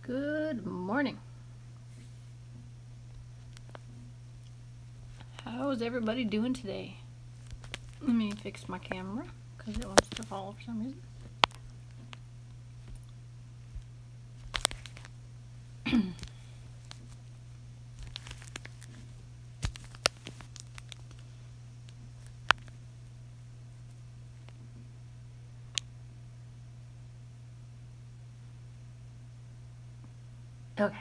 Good morning. How's everybody doing today? Let me fix my camera because it wants to fall for some reason. Okay.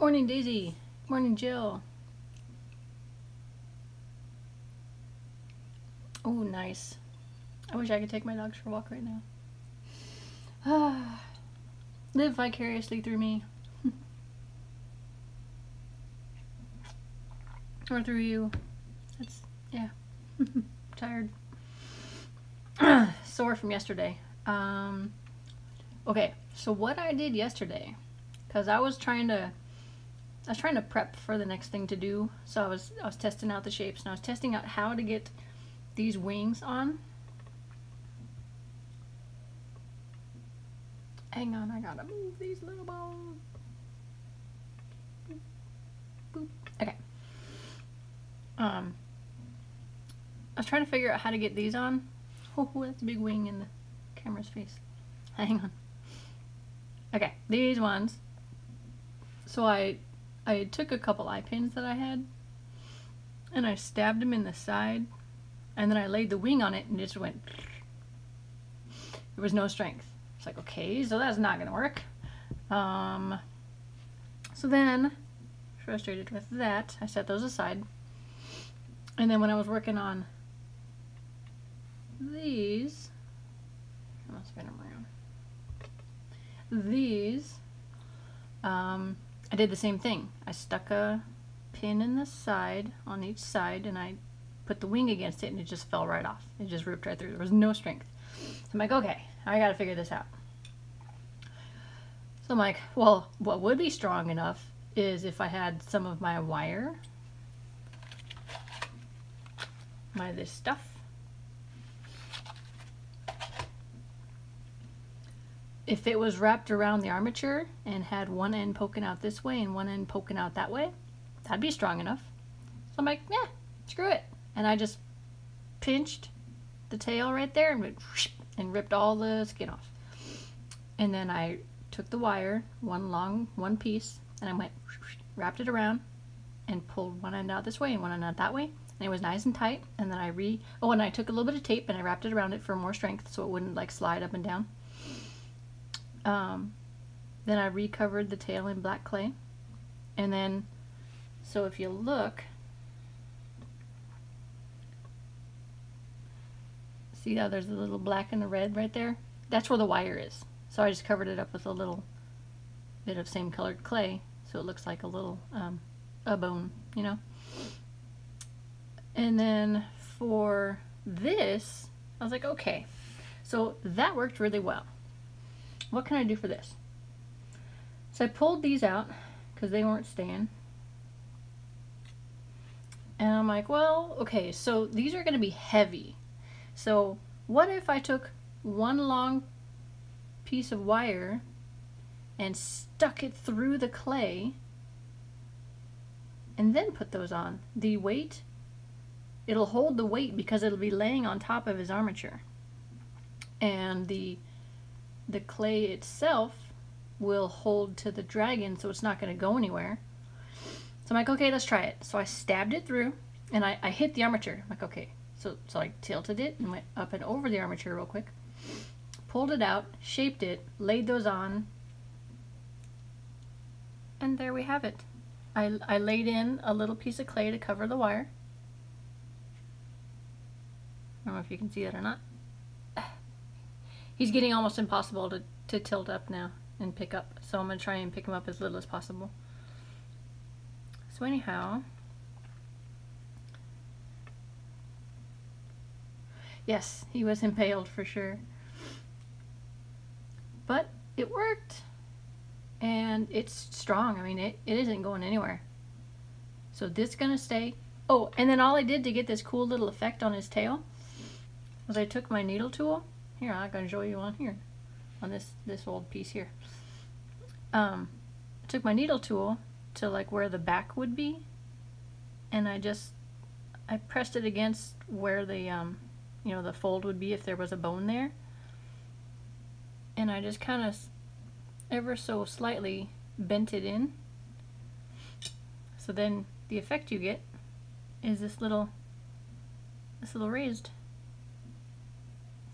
Morning, Daisy. Morning, Jill. Oh, nice. I wish I could take my dogs for a walk right now. Live vicariously through me. Or through you. That's, yeah. Tired. Sore from yesterday. Okay, so what I did yesterday, because I was trying to prep for the next thing to do. So I was testing out the shapes, and I was testing out how to get these wings on. Hang on, I gotta move these little bones. Boop. Okay. I was trying to figure out how to get these on. Oh, that's a big wing in the camera's face. Hang on. Okay, these ones. So I took a couple eye pins that I had, and I stabbed them in the side, and then I laid the wing on it, and it just went. There was no strength. It's like, okay, so that's not gonna work. So then, frustrated with that, I set those aside, and then when I was working on these, I'm gonna spin them around. These, I did the same thing. I stuck a pin in the side, on each side, and I put the wing against it, and it just fell right off. It just ripped right through. There was no strength. So I'm like, okay, I gotta figure this out. So I'm like, well, what would be strong enough is if I had some of my wire, this stuff. If it was wrapped around the armature and had one end poking out this way and one end poking out that way, that'd be strong enough. So I'm like, yeah, screw it. And I just pinched the tail right there and went and ripped all the skin off. And then I took the wire, one piece, and I went, wrapped it around and pulled one end out this way and one end out that way. And it was nice and tight. And then and I took a little bit of tape and I wrapped it around it for more strength so it wouldn't like slide up and down. Then I recovered the tail in black clay, and then, so if you look, see how there's a little black and a red right there? That's where the wire is. So I just covered it up with a little bit of same colored clay, so it looks like a little, a bone, you know? And then for this, I was like, okay, so that worked really well. What can I do for this? So I pulled these out because they weren't staying. And I'm like, well, okay, so these are going to be heavy. So what if I took one long piece of wire and stuck it through the clay and then put those on? The weight, it'll hold the weight because it'll be laying on top of his armature. And the clay itself will hold to the dragon, so it's not going to go anywhere. So I'm like, okay, let's try it. So I stabbed it through, and I hit the armature. I'm like, okay. So I tilted it and went up and over the armature real quick. Pulled it out, shaped it, laid those on, and there we have it. I laid in a little piece of clay to cover the wire. I don't know if you can see that or not. He's getting almost impossible to tilt up now and pick up. So I'm going to try and pick him up as little as possible. So anyhow, yes, he was impaled for sure. But it worked. And it's strong. I mean, it isn't going anywhere. So this is going to stay. Oh, and then all I did to get this cool little effect on his tail was I took my needle tool. Here, I'm going to show you on here. on this old piece here. I took my needle tool to like where the back would be, and I pressed it against where the you know, the fold would be if there was a bone there, and I just kind of ever so slightly bent it in. So then the effect you get is this little raised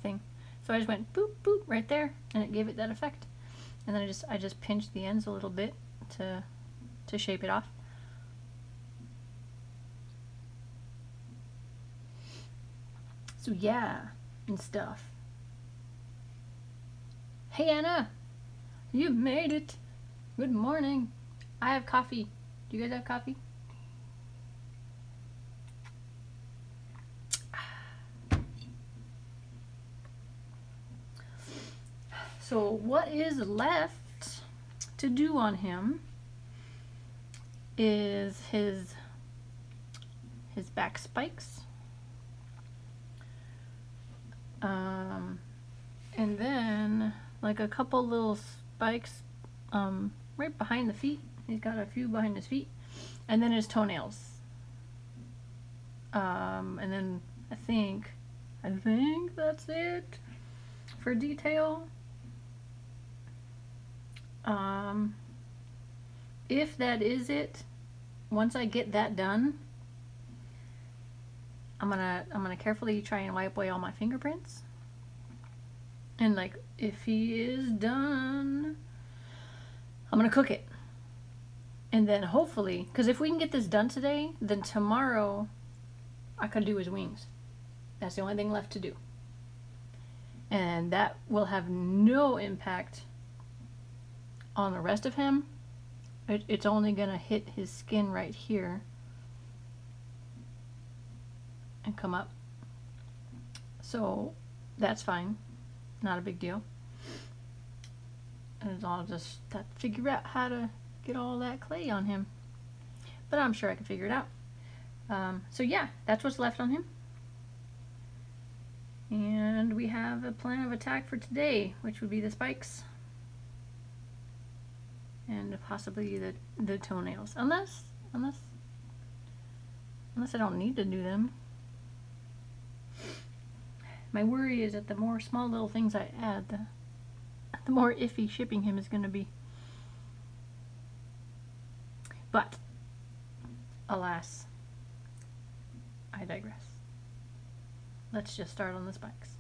thing. So I just went boop boop right there, and it gave it that effect. And then I just pinched the ends a little bit to shape it off. So yeah, and stuff. Hey Anna, you made it. Good morning. I have coffee. Do you guys have coffee? So what is left to do on him is his back spikes. And then like a couple little spikes right behind the feet. He's got a few behind his feet. And then his toenails. And then I think that's it for detail. If that is it, once I get that done, I'm gonna carefully try and wipe away all my fingerprints. And like, if he is done, I'm gonna cook it. And then hopefully, because if we can get this done today, then tomorrow I could do his wings. That's the only thing left to do. And that will have no impact on the rest of him. It's only gonna hit his skin right here and come up. So that's fine. Not a big deal. And I'll just have to figure out how to get all that clay on him. But I'm sure I can figure it out. So yeah, that's what's left on him. And we have a plan of attack for today, which would be the spikes. And possibly the toenails. Unless I don't need to do them. My worry is that the more small little things I add, the more iffy shipping him is going to be. But, alas, I digress. Let's just start on the spikes.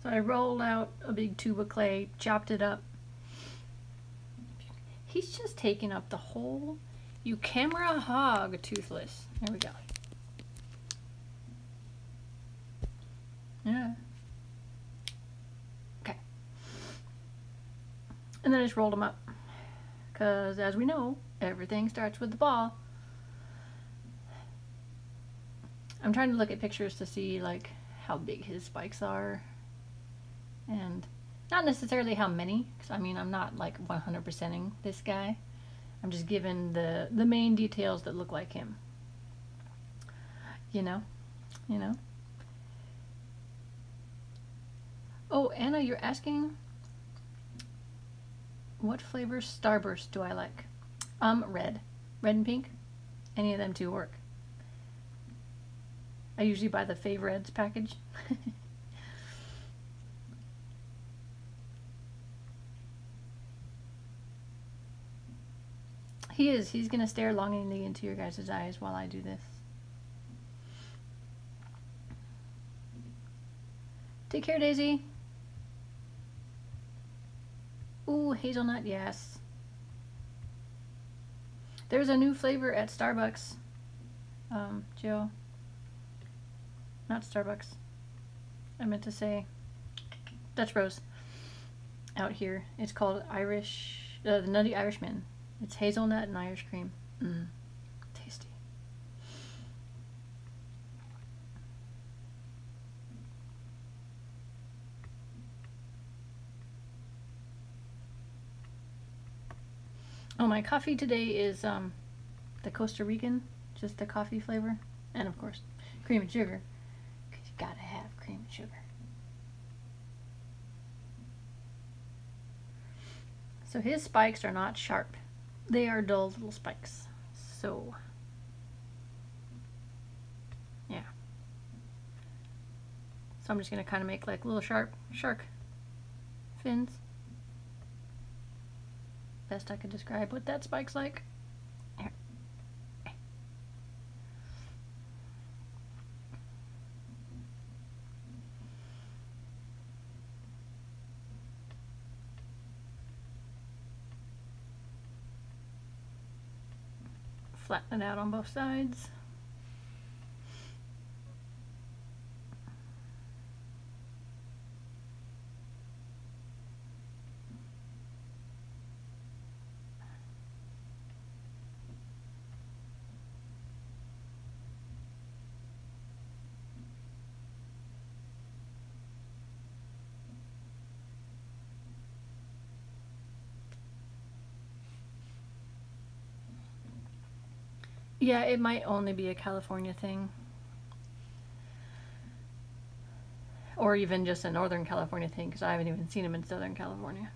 So I rolled out a big tube of clay, chopped it up. He's just taking up the whole, you camera hog, Toothless. There we go. Yeah. Okay. And then I just rolled them up. Because as we know, everything starts with the ball. I'm trying to look at pictures to see like how big his spikes are. And not necessarily how many, because I mean I'm not like 100%ing this guy. I'm just giving the main details that look like him. You know? Oh, Anna, you're asking what flavor Starburst do I like? Red and pink. Any of them two work. I usually buy the Favoreds package. He's gonna stare longingly into your guys' eyes while I do this. Take care, Daisy. Ooh, hazelnut, yes. There's a new flavor at Starbucks. Joe. Not Starbucks. I meant to say Dutch Bros. Out here. It's called the Nutty Irishman. It's hazelnut and Irish cream. Tasty. Oh, my coffee today is the Costa Rican, just the coffee flavor. And of course, cream and sugar, because you gotta have cream and sugar. So his spikes are not sharp. They are dull little spikes. So, yeah. So I'm just going to kind of make like little sharp shark fins. Best I could describe what that spike's like. Here. Flatten it out on both sides. Yeah, it might only be a California thing. Or even just a Northern California thing, because I haven't even seen them in Southern California.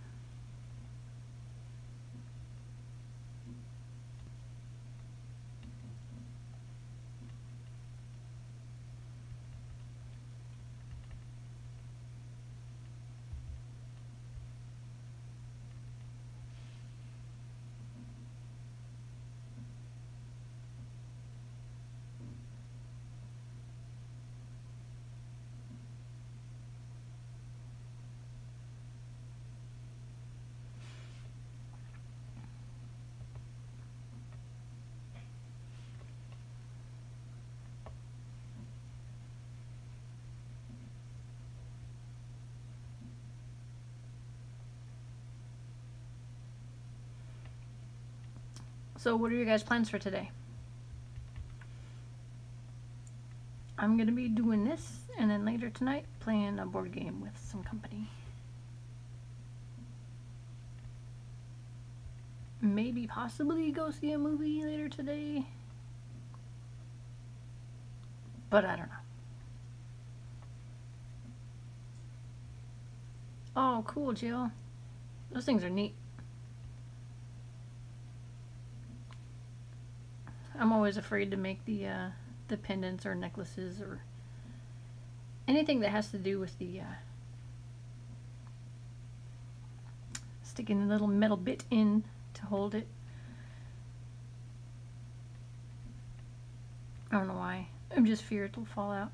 So what are your guys' plans for today? I'm going to be doing this, and then later tonight playing a board game with some company. Maybe possibly go see a movie later today. But I don't know. Oh, cool, Jill. Those things are neat. I'm always afraid to make the pendants or necklaces or anything that has to do with the sticking a little metal bit in to hold it. I don't know why. I'm just feared it'll fall out.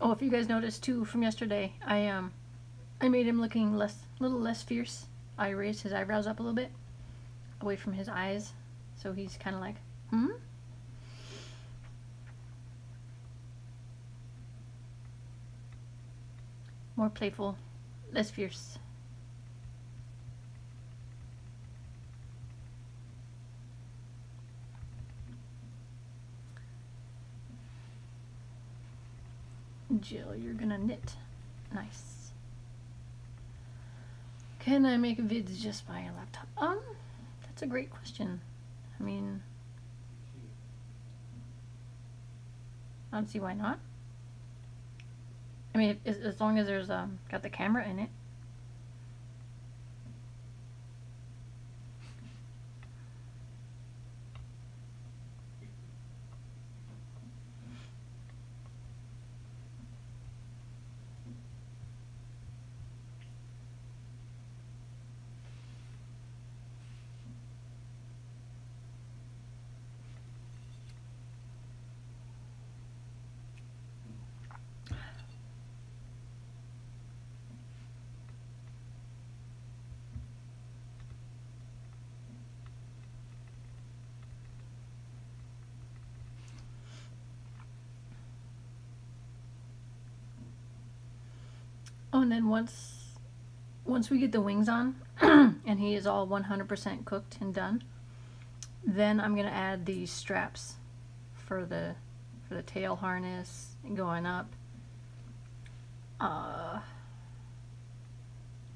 Oh, if you guys noticed too from yesterday, I made him looking a little less fierce. I raised his eyebrows up a little bit, away from his eyes, so he's kind of like, hmm? More playful, less fierce. Jill, you're gonna knit. Nice. Can I make vids just by a laptop? That's a great question. I mean, I don't see why not. I mean, as long as there's got the camera in it. Oh, and then once we get the wings on and he is all 100% cooked and done, then I'm gonna add these straps for the tail harness and going up. I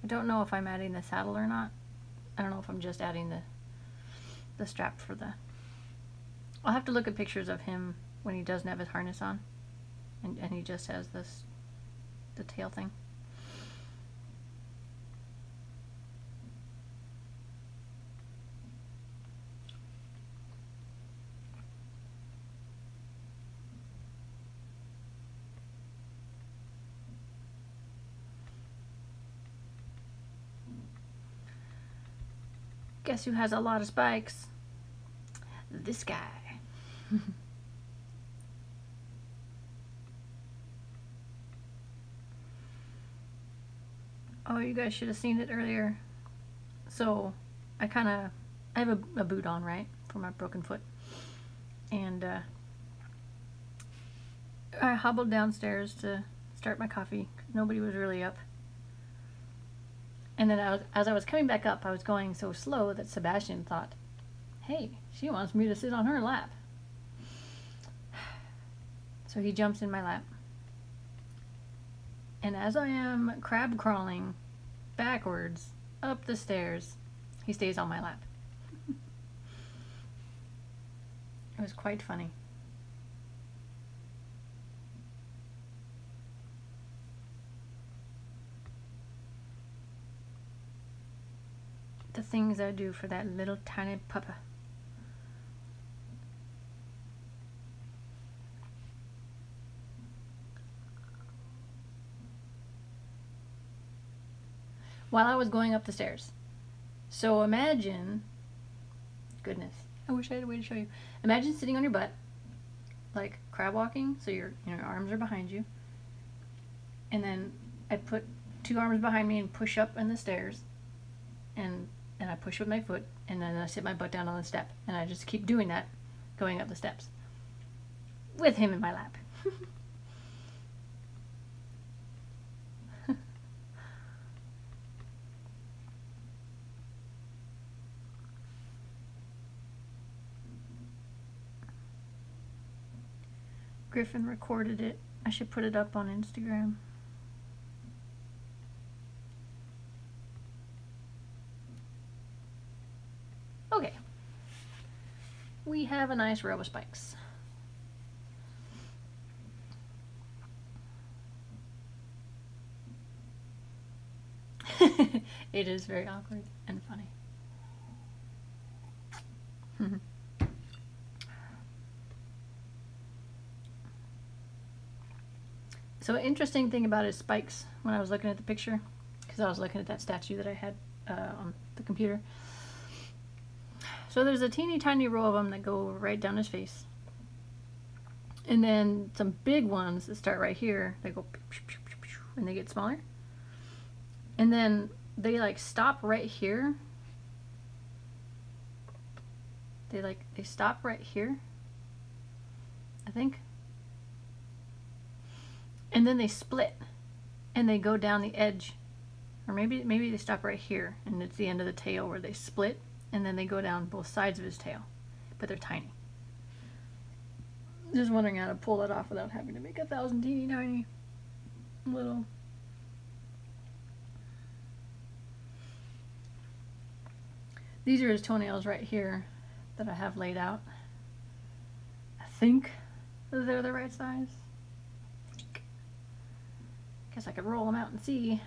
don't know if I'm adding the saddle or not. I don't know if I'm just adding the strap for the... I'll have to look at pictures of him when he doesn't have his harness on and he just has the tail thing. Guess who has a lot of spikes? This guy. Oh, you guys should have seen it earlier. So, I have a boot on, right? For my broken foot. And I hobbled downstairs to start my coffee. Nobody was really up. And then as I was coming back up, I was going so slow that Sebastian thought, hey, she wants me to sit on her lap. So he jumps in my lap. And as I am crab crawling backwards up the stairs, he stays on my lap. It was quite funny. The things I do for that little tiny puppa. While I was going up the stairs. So imagine, goodness, I wish I had a way to show you. Imagine sitting on your butt, like crab walking, so your arms are behind you. And then I put 2 arms behind me and push up on the stairs. And I push with my foot, and then I sit my butt down on the step. And I just keep doing that, going up the steps. With him in my lap. Griffin recorded it. I should put it up on Instagram. Okay. We have a nice row of spikes. It is very awkward and funny. So an interesting thing about his spikes when I was looking at the picture, because I was looking at that statue that I had on the computer. So there's a teeny tiny row of them that go right down his face. And then some big ones that start right here, they go and they get smaller. And then they like stop right here. They stop right here, I think. And then they split and they go down the edge. Or maybe they stop right here and it's the end of the tail where they split and then they go down both sides of his tail. But they're tiny. Just wondering how to pull it off without having to make 1,000 teeny tiny little. These are his toenails right here that I have laid out. I think they're the right size. Guess I could roll them out and see.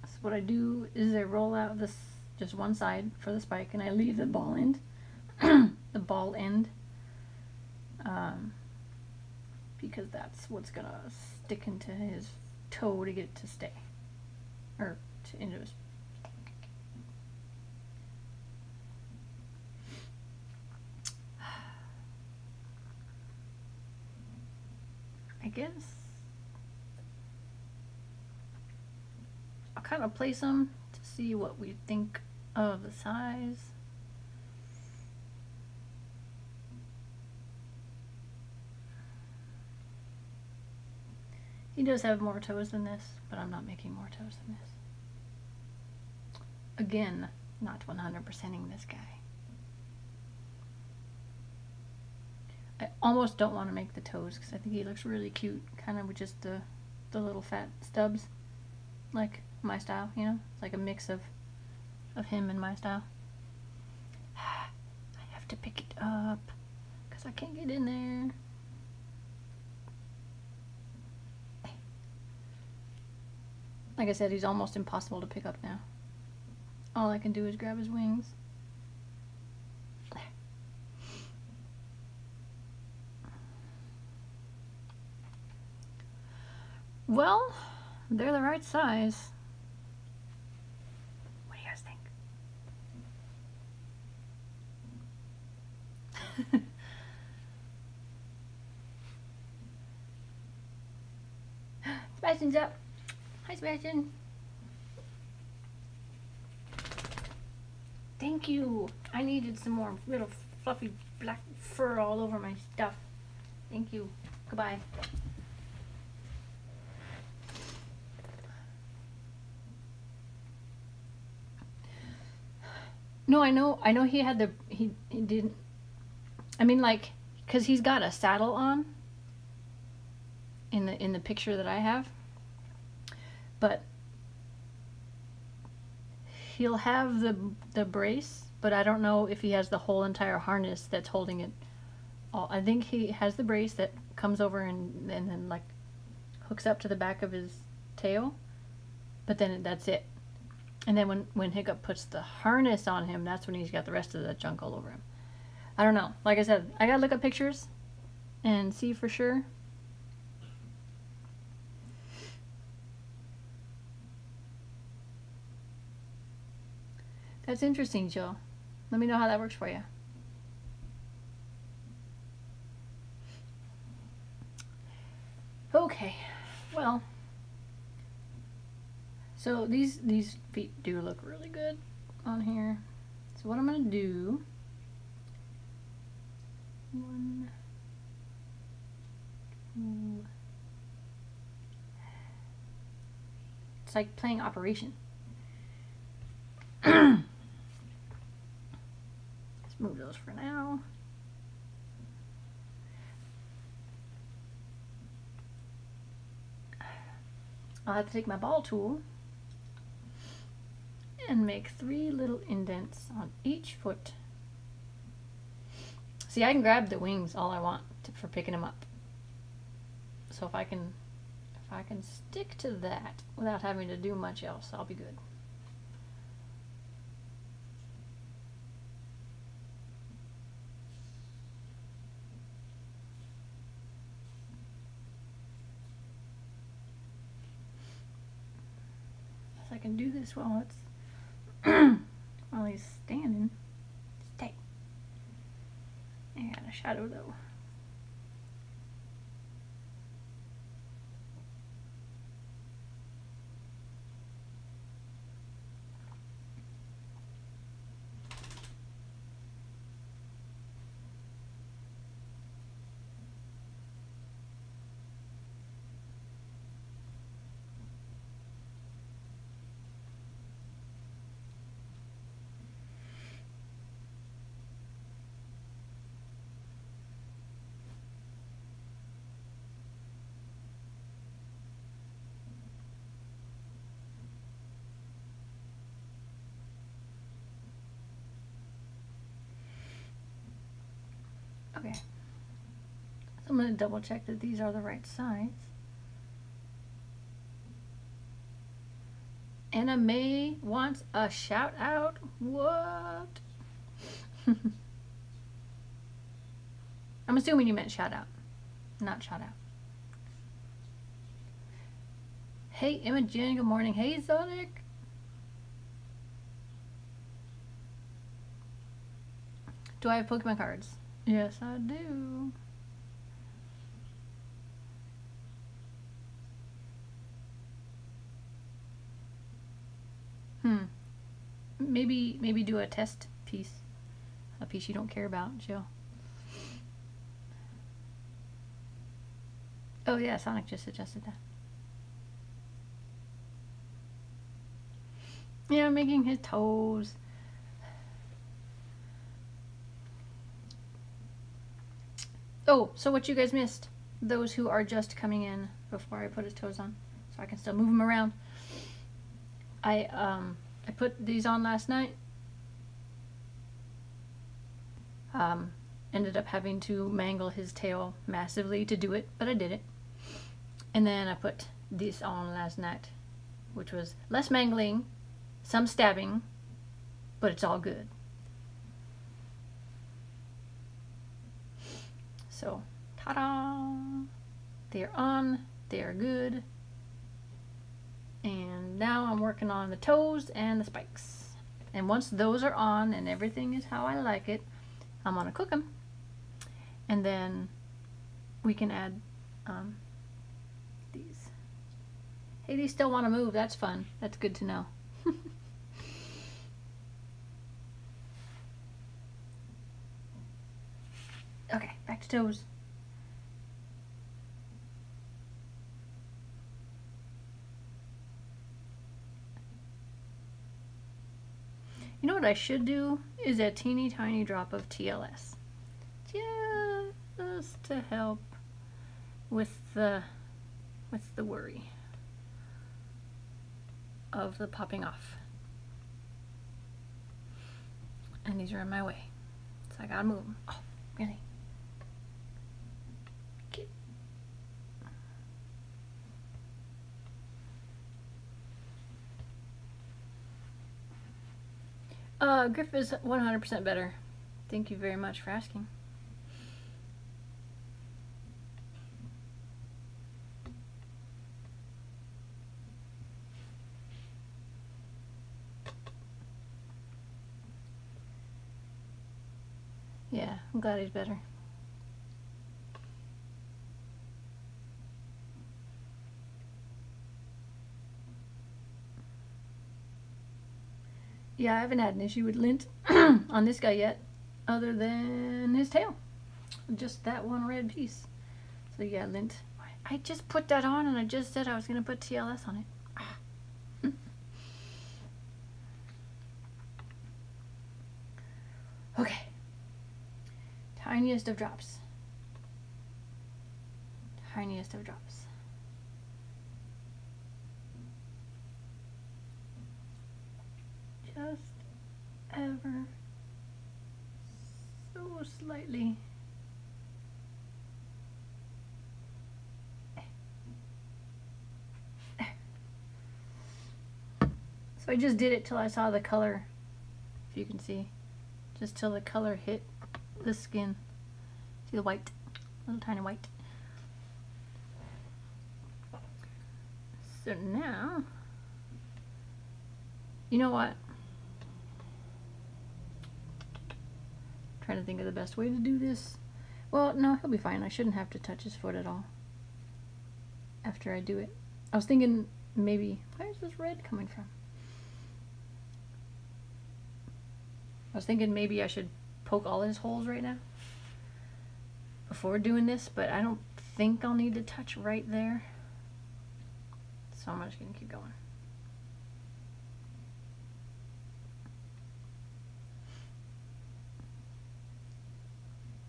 So what I do is I roll out this just one side for the spike and I leave the ball end, because that's what's gonna stick into his toe to get it to stay, or into his. I guess I'll kind of place them to see what we think of the size. He does have more toes than this, but I'm not making more toes than this. Again, not 100%ing this guy. I almost don't want to make the toes because I think he looks really cute, kind of with just the little fat stubs, like my style, you know? It's like a mix of him and my style. I have to pick it up because I can't get in there. Like I said, he's almost impossible to pick up now. All I can do is grab his wings. Well, they're the right size. What do you guys think? Sebastian's up. Hi, Sebastian. Thank you. I needed some more little fluffy black fur all over my stuff. Thank you. Goodbye. No, I know he had the, he didn't, I mean, like, because he's got a saddle on in the picture that I have, but he'll have the brace, but I don't know if he has the whole entire harness that's holding it all. I think he has the brace that comes over and then like hooks up to the back of his tail, but then that's it. And then when Hiccup puts the harness on him, that's when he's got the rest of the junk all over him. I don't know. Like I said, I gotta look up pictures and see for sure. That's interesting, Jill. Let me know how that works for you. Okay, well, so these feet do look really good on here. So what I'm gonna do, one, two, it's like playing Operation. Let's move those for now. I'll have to take my ball tool and make 3 little indents on each foot. See, I can grab the wings all I want for picking them up. So if I can stick to that without having to do much else, I'll be good. I can do this while it's while he's standing. Stay. I got a shadow though. Okay, so I'm going to double check that these are the right size. Anna May wants a shout out. What? I'm assuming you meant shout out, not shout out. Hey Imogen, good morning. Hey Zodic. Do I have Pokemon cards? Yes, I do. Maybe do a test piece. A piece you don't care about, Jill. Oh yeah, Sonic just suggested that. Yeah, making his toes. Oh, so what you guys missed, those who are just coming in before I put his toes on, so I can still move him around. I put these on last night. Ended up having to mangle his tail massively to do it, but I did it. And then I put this on last night, which was less mangling, some stabbing, but it's all good. So, ta-da! They're on, they're good. And now I'm working on the toes and the spikes. And once those are on and everything is how I like it, I'm gonna cook them. And then we can add these. Hey, these still want to move. That's fun. That's good to know. Okay, back to toes. You know what I should do is a teeny tiny drop of TLS. Just to help with the worry of the popping off. And these are in my way, so I gotta move them. Oh, really? Okay. Griff is 100% better. Thank you very much for asking. Yeah, I'm glad he's better. Yeah, I haven't had an issue with lint on this guy yet, other than his tail. Just that one red piece. So yeah, lint. I just put that on and I just said I was going to put TLS on it. Okay. Tiniest of drops. Tiniest of drops. Just ever so slightly. So I just did it till I saw the color, if you can see, just till the color hit the skin. See the white, little tiny white. So now, you know what? I'm trying to think of the best way to do this. Well, no, he'll be fine. I shouldn't have to touch his foot at all after I do it. I was thinking maybe, where's this red coming from? I was thinking maybe I should poke all his holes right now before doing this, but I don't think I'll need to touch right there. So I'm just gonna keep going.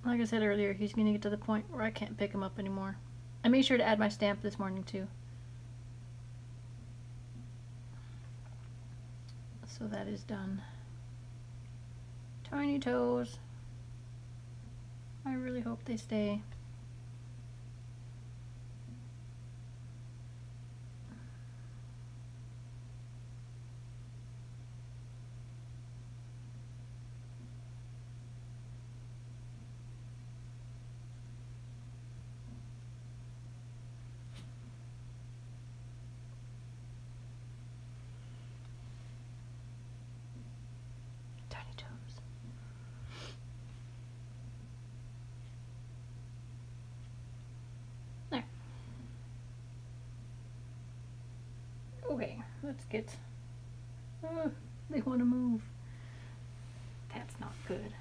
Like I said earlier, he's gonna get to the point where I can't pick him up anymore. I made sure to add my stamp this morning too. So that is done. Tiny toes. I really hope they stay. Tiny toes. There. Okay, let's get... they want to move. That's not good.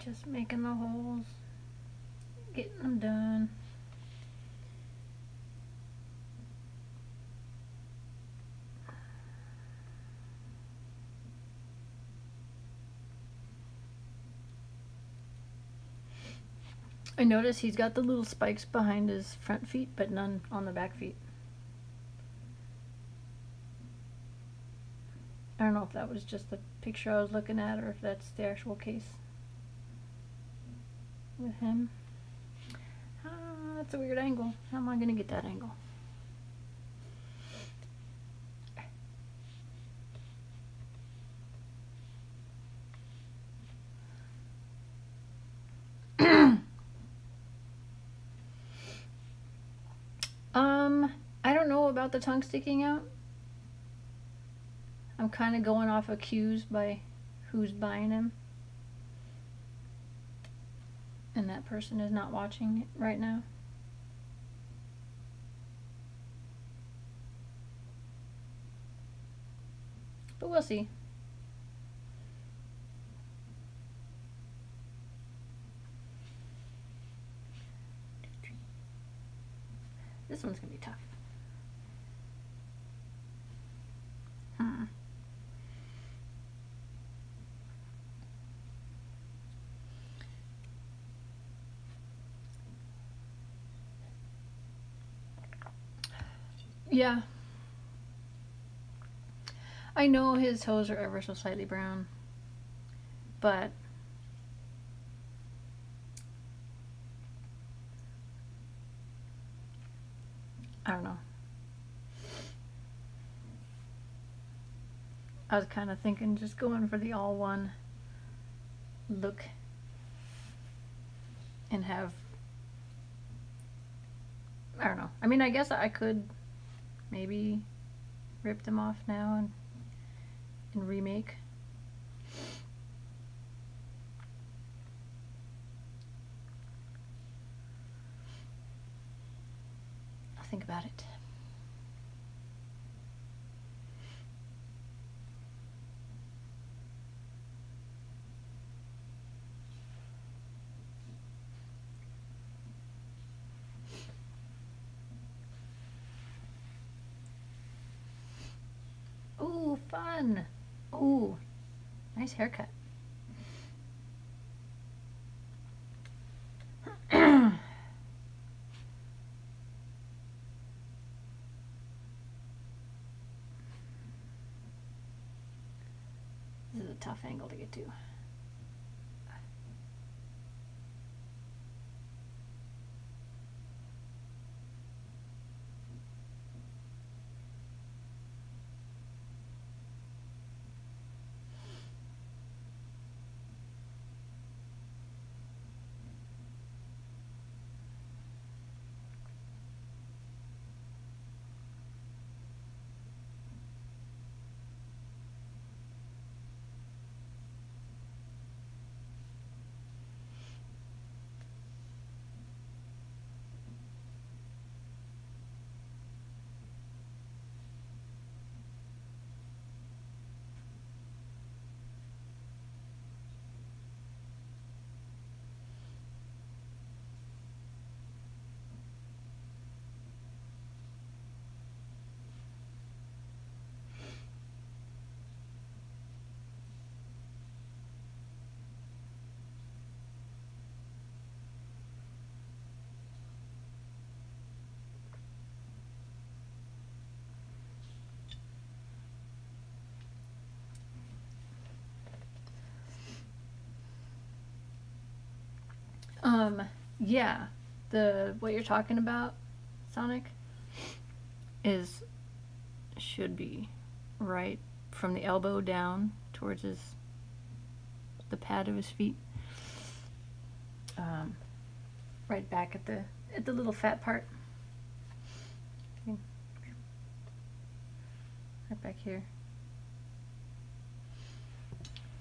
Just making the holes, getting them done. I notice he's got the little spikes behind his front feet, but none on the back feet. I don't know if that was just the picture I was looking at or if that's the actual case with him. That's a weird angle. How am I going to get that angle? I don't know about the tongue sticking out. I'm kind of going off of cues by who's buying them. And that person is not watching it right now. But we'll see. This one's gonna be tough. Yeah. I know his toes are ever so slightly brown, but I don't know. I was kind of thinking just going for the all-one look and have, I don't know. I mean, I guess I could maybe rip them off now and remake. I'll think about it. Ooh, fun. Ooh, nice haircut. This is a tough angle to get to. Yeah, what you're talking about, Sonic, should be right from the elbow down towards the pad of his feet. Right back at the little fat part. Right back here.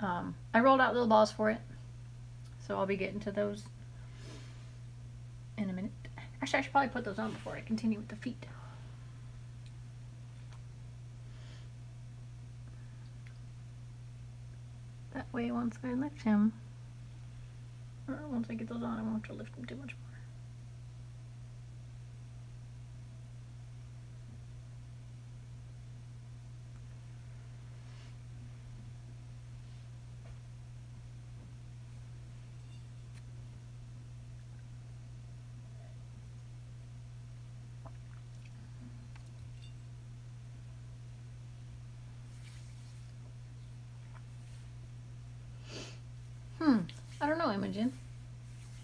I rolled out little balls for it, so I'll be getting to those in a minute. Actually, I should probably put those on before I continue with the feet. That way, once I lift him, Once I get those on, I won't have to lift them too much more. I don't know, Imogen.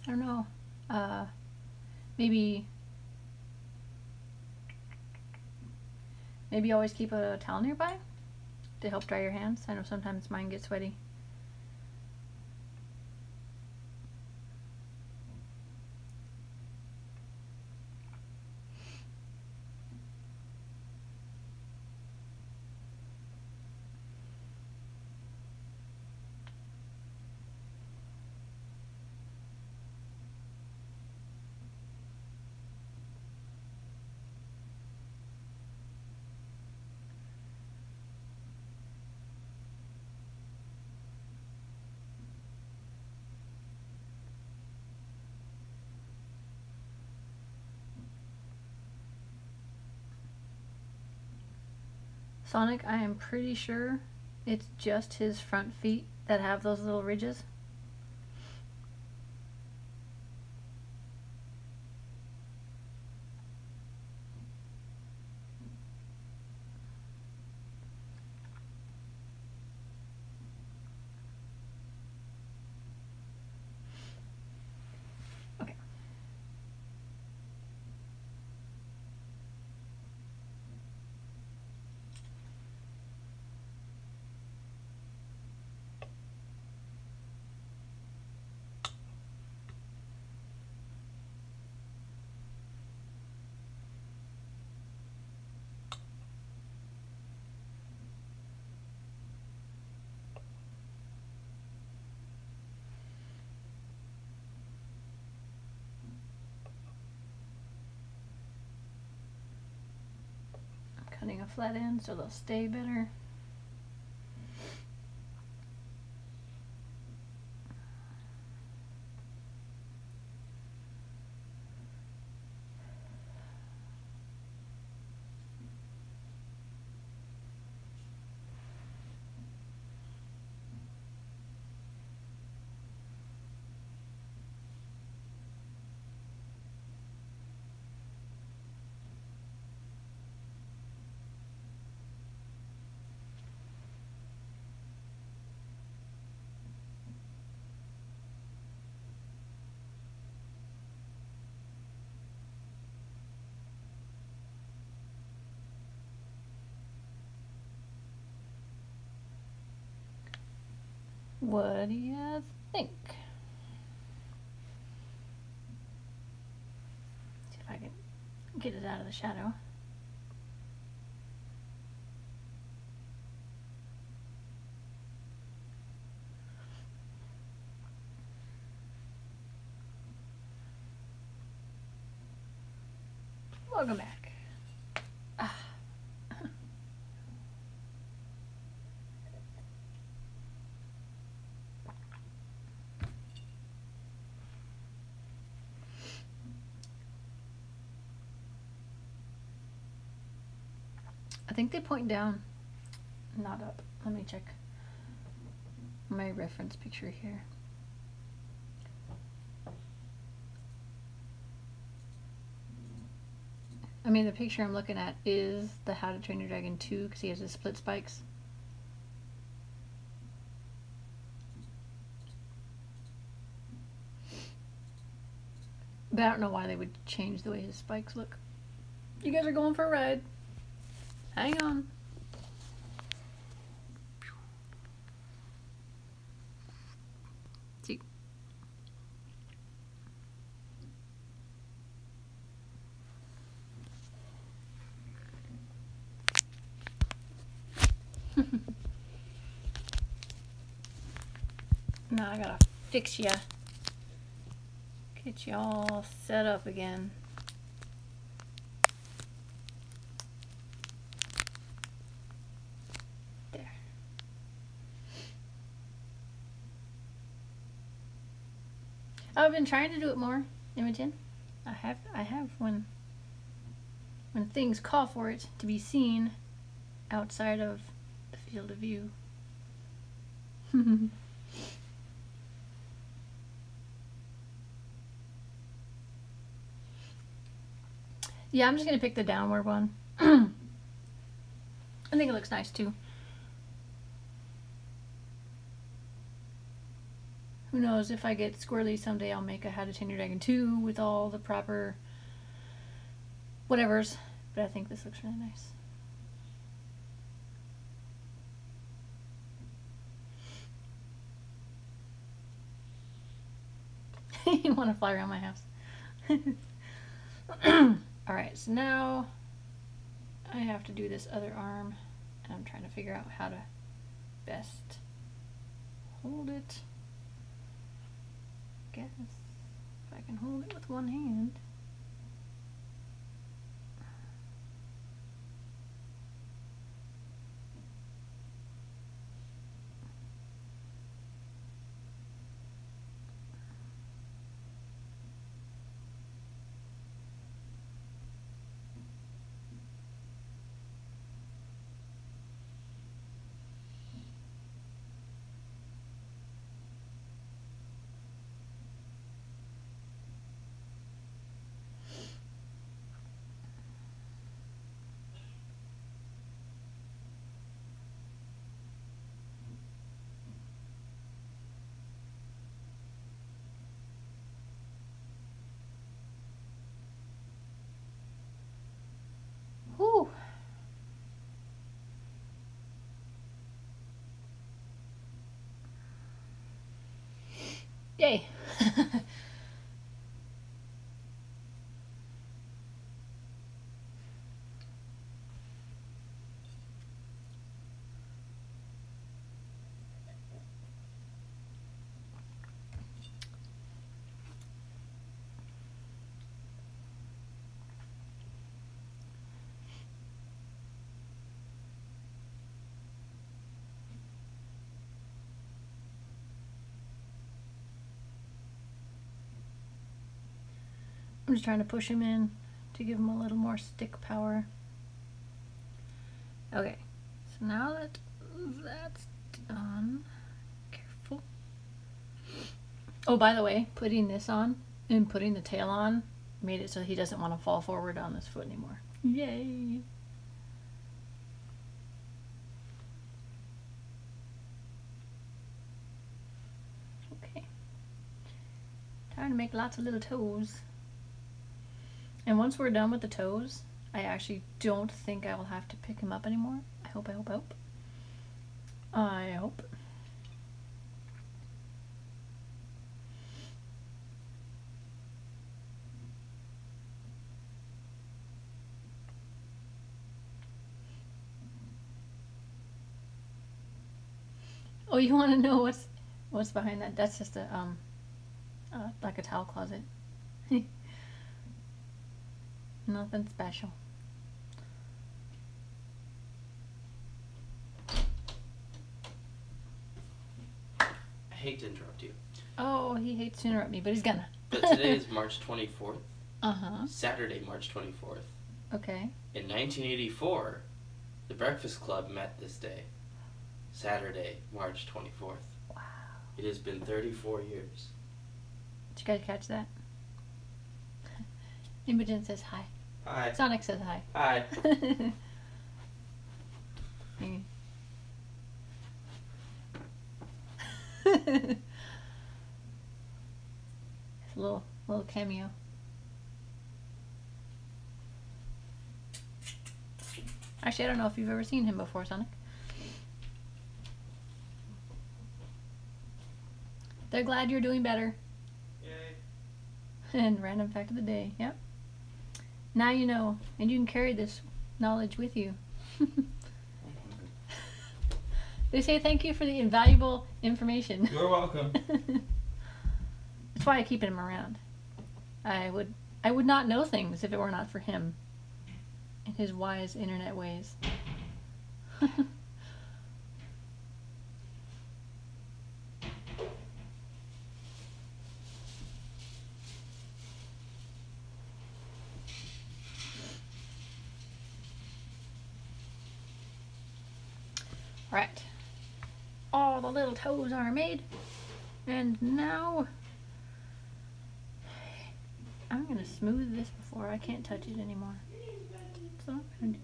I don't know. Maybe always keep a towel nearby to help dry your hands. I know sometimes mine get sweaty. Sonic, I am pretty sure it's just his front feet that have those little ridges. Okay. Cutting a flat end so they'll stay better. What do you think? See if I can get it out of the shadow. Welcome back. I think they point down, not up. Let me check my reference picture here. I mean, the picture I'm looking at is the How to Train Your Dragon 2 because he has his split spikes. But I don't know why they would change the way his spikes look. You guys are going for a ride. Hang on. See. Now I gotta fix ya. Get you all set up again. There. I've been trying to do it more, Imogen. I have when things call for it to be seen outside of the field of view. Yeah, I'm just gonna pick the downward one. I think it looks nice too. Who knows, if I get squirrely someday, I'll make a How to Train Your Dragon 2 with all the proper whatevers. But I think this looks really nice. You want to fly around my house. Alright, so now I have to do this other arm, and I'm trying to figure out how to best hold it. Guess if I can hold it with one hand. Whew. Yay. I'm just trying to push him in to give him a little more stick power. Okay, so now that that's done, careful. Oh, by the way, putting this on and putting the tail on made it so he doesn't want to fall forward on this foot anymore. Yay! Okay, time to make lots of little toes. And once we're done with the toes, I actually don't think I will have to pick him up anymore. I hope, I hope, I hope. I hope. Oh, you want to know what's behind that? That's just a like a towel closet. Nothing special. I hate to interrupt you. Oh, he hates to interrupt me, but he's gonna. But today is March 24th. Uh-huh. Saturday, March 24th. Okay. In 1984, the Breakfast Club met this day. Saturday, March 24th. Wow. It has been 34 years. Did you guys catch that? Imogen says hi. Hi. Sonic says hi. Hi. It's a little cameo. Actually, I don't know if you've ever seen him before, Sonic. They're glad you're doing better. Yay. And random fact of the day. Yep. Now you know, and you can carry this knowledge with you. They say thank you for the invaluable information. You're welcome. That's why I keep him around. I would not know things if it were not for him and his wise internet ways. Right. All the little toes are made. And now I'm gonna smooth this before I can't touch it anymore. So I'm gonna do.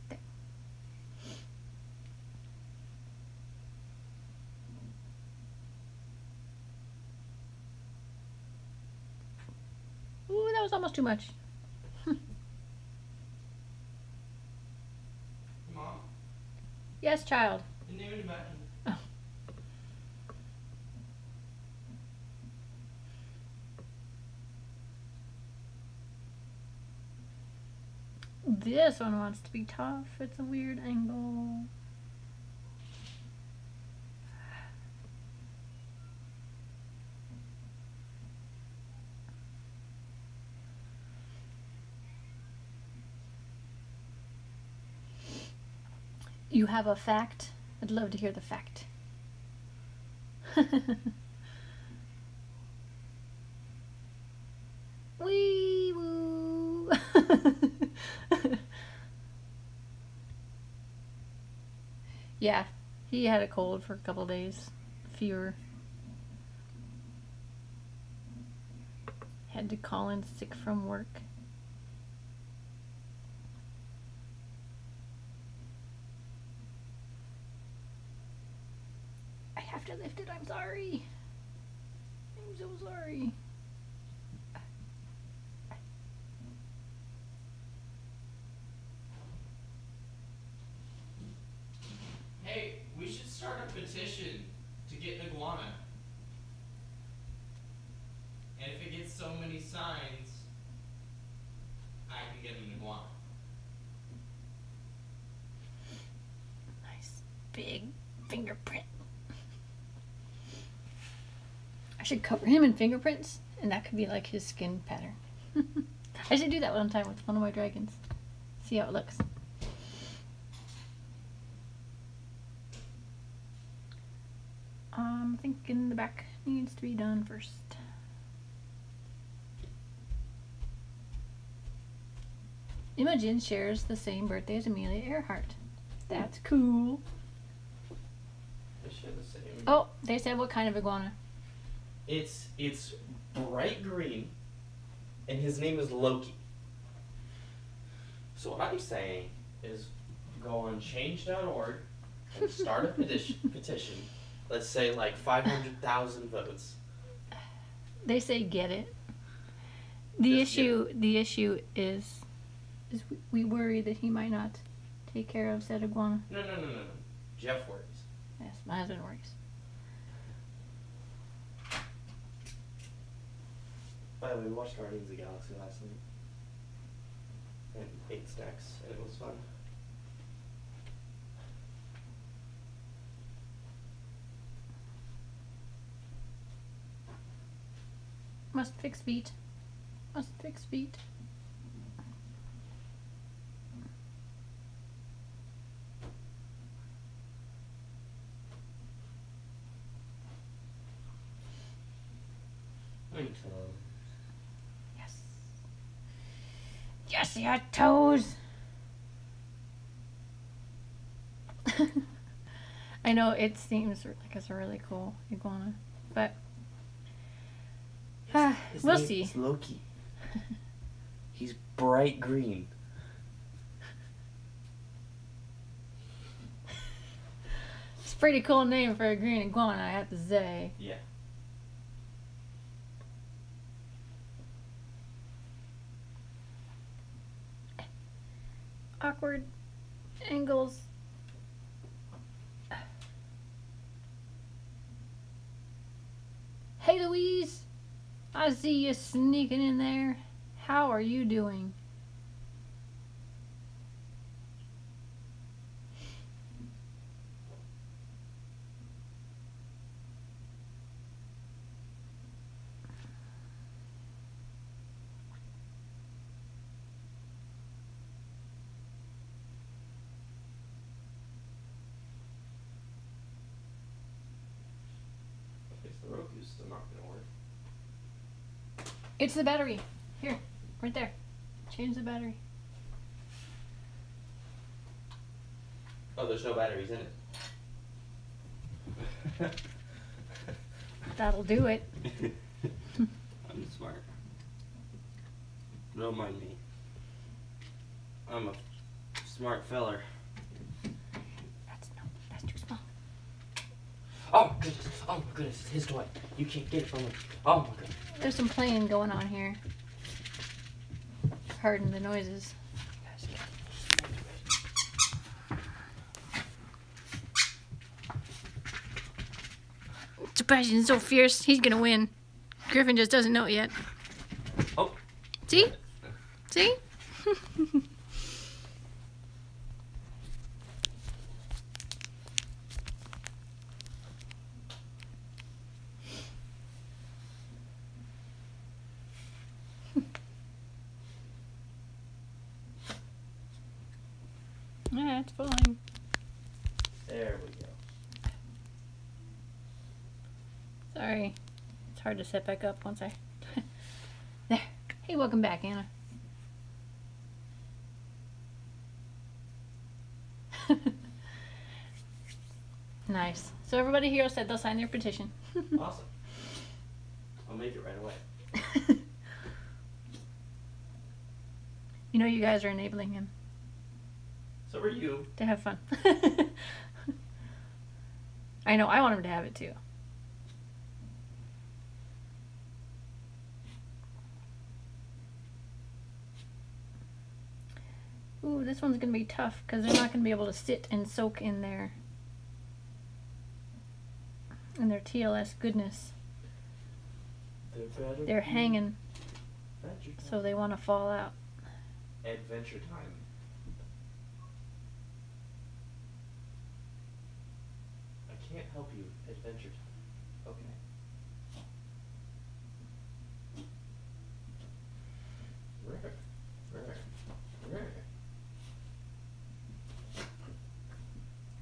There. Ooh, that was almost too much. Mom, Yes, child. the name of the button. Oh. This one wants to be tough. It's a weird angle. You have a fact? I'd love to hear the fact. Wee woo. Yeah, he had a cold for a couple days. Fever. Had to call in sick from work. I have to lift it, I'm sorry. I'm so sorry. Hey, we should start a petition to get an iguana. And if it gets so many signs, I can get an iguana. Nice big fingerprint. I should cover him in fingerprints, and that could be like his skin pattern. I should do that one time with one of my dragons. See how it looks. I'm thinking the back needs to be done first. Imogen shares the same birthday as Amelia Earhart. That's cool. They share the same. Oh, they said what kind of iguana? It's bright green, and his name is Loki. So what I'm saying is go on change.org and start a petition. Let's say like 500,000 votes. They say get it. The Just issue is we worry that he might not take care of said iguana. No. Jeff worries. Yes, my husband worries. By the way, we watched Guardians of the Galaxy last night. And ate snacks, and it was fun. Must fix feet. Must fix feet. Yes. Yes, your toes. I know it seems like it's a really cool iguana, but we'll see. It's Loki. He's bright green. It's a pretty cool name for a green iguana, I have to say. Yeah. Awkward angles. Hey Louise, I see you sneaking in there. How are you doing? The Roku's still not gonna work. It's the battery. Here, right there. Change the battery. Oh, there's no batteries in it. That'll do it. I'm smart. Don't mind me. I'm a smart feller. That's too small. Oh my goodness, it's his toy. You can't get it from him. Oh my goodness. There's some playing going on here. Pardon the noises. Sebastian's so fierce, he's gonna win. Griffin just doesn't know it yet. Oh. See? See? Yeah, it's fine. There we go. Sorry. It's hard to set back up once I... There. Hey, welcome back, Anna. Nice. So everybody here said they'll sign their petition. Awesome. I'll make it right away. You know you guys are enabling him So are you. to have fun. I know, I want him to have it too. Ooh, this one's gonna be tough because they're not gonna be able to sit and soak in their TLS goodness. They're hanging, so they want to fall out. Adventure time. I can't help you. Adventure time. Okay. Rare.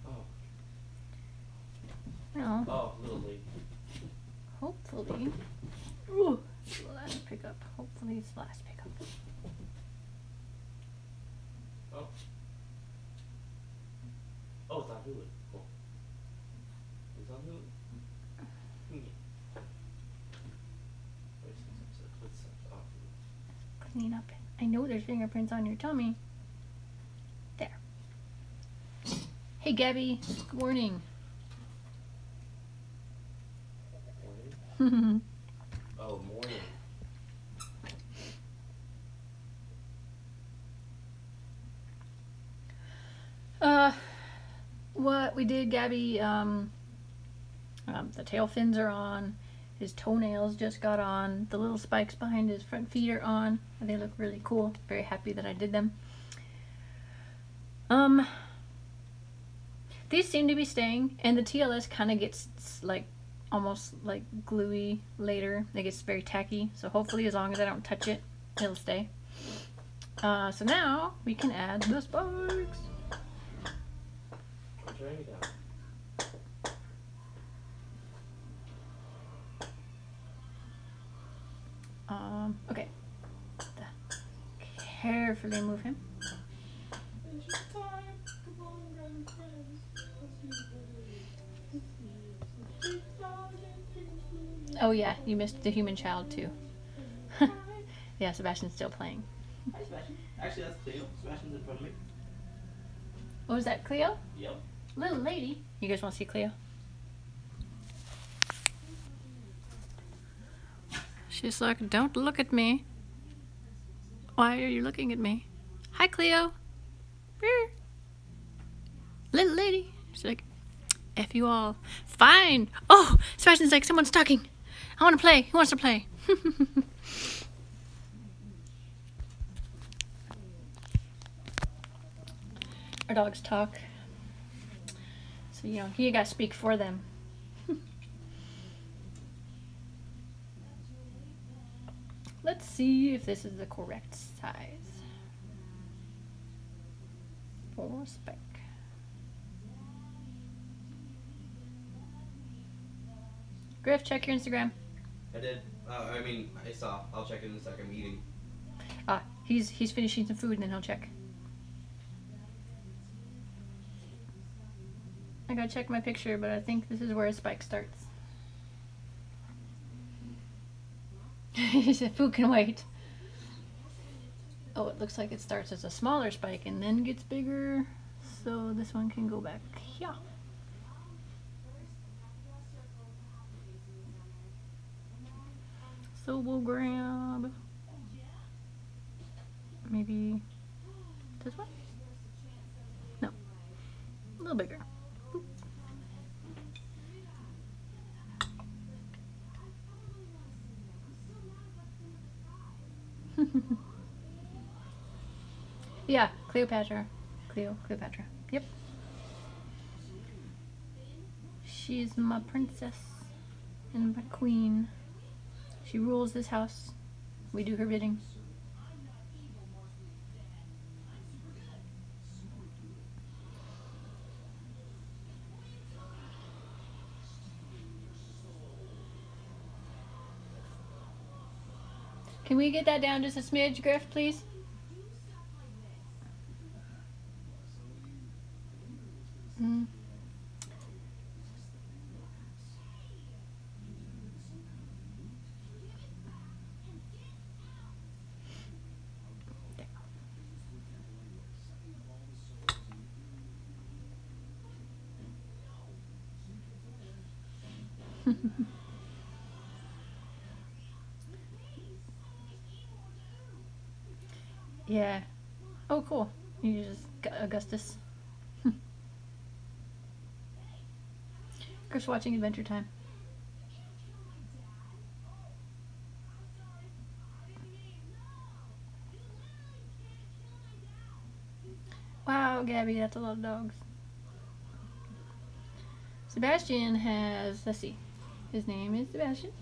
Oh. Well, Oh, little lady. hopefully. Ooh, it's the last pickup. Hopefully it's the last pickup. Oh. Oh, it's on Hulu. Cool. It's on Hulu. Wait, let's off Hulu. Clean up. I know there's fingerprints on your tummy. There. Hey, Gabby. Good morning. Morning? Oh, morning. What we did, Gabby, the tail fins are on. His toenails just got on. The little spikes behind his front feet are on. They look really cool. Very happy that I did them. These seem to be staying, and the TLS kind of gets like almost like gluey later. It gets very tacky, so hopefully as long as I don't touch it, it'll stay. So now we can add the spikes. I'm trying it out. Okay. Carefully move him. Oh yeah, you missed the human child too. Yeah, Sebastian's still playing. Hi, Sebastian. Actually, that's Cleo. Sebastian's in front of me. What was that, Cleo? Yep. Little lady. You guys want to see Cleo? She's like, don't look at me. Why are you looking at me? Hi, Cleo. Brr. Little lady. She's like, F you all. Fine. Oh, Sebastian's like, someone's talking. I want to play. Who wants to play? Our dogs talk. So, you know, you gotta speak for them. Let's see if this is the correct size for spec. Griff, check your Instagram. I did. I saw. I'll check it in a second. I'm eating. Ah, he's finishing some food and then he'll check. I gotta check my picture, but I think this is where a spike starts. He said food can wait. Oh, it looks like it starts as a smaller spike and then gets bigger. So this one can go back here. So we'll grab maybe this one? No, a little bigger. Yeah, Cleopatra. Cleopatra. Yep. She's my princess and my queen. She rules this house. We do her bidding. Can we get that down just a smidge, Griff, please? Mm. Yeah. Oh, cool. You just got Augustus. Griff's watching Adventure Time. Wow, Gabby, that's a lot of dogs. Sebastian has, let's see, his name is Sebastian.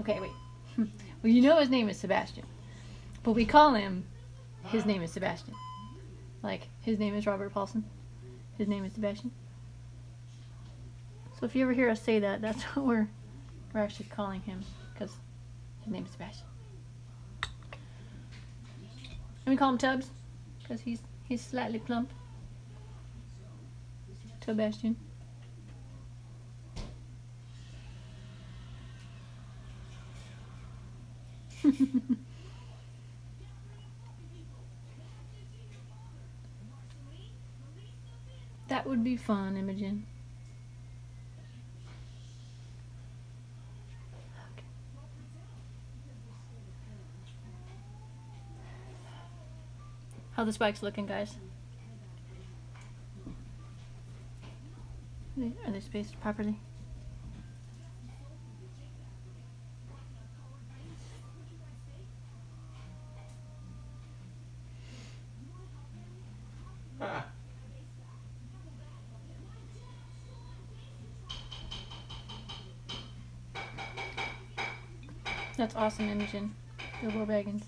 Okay, wait. Well, you know his name is Sebastian, but we call him, his name is Sebastian. Like, his name is Robert Paulson. His name is Sebastian. So if you ever hear us say that, that's what we're actually calling him, because his name is Sebastian. And we call him Tubbs, because he's slightly plump. Sebastian. That would be fun, Imogen. Okay. How the spikes looking, guys? Are they spaced properly? Ah. That's awesome, Imogen. Bilbo Baggins.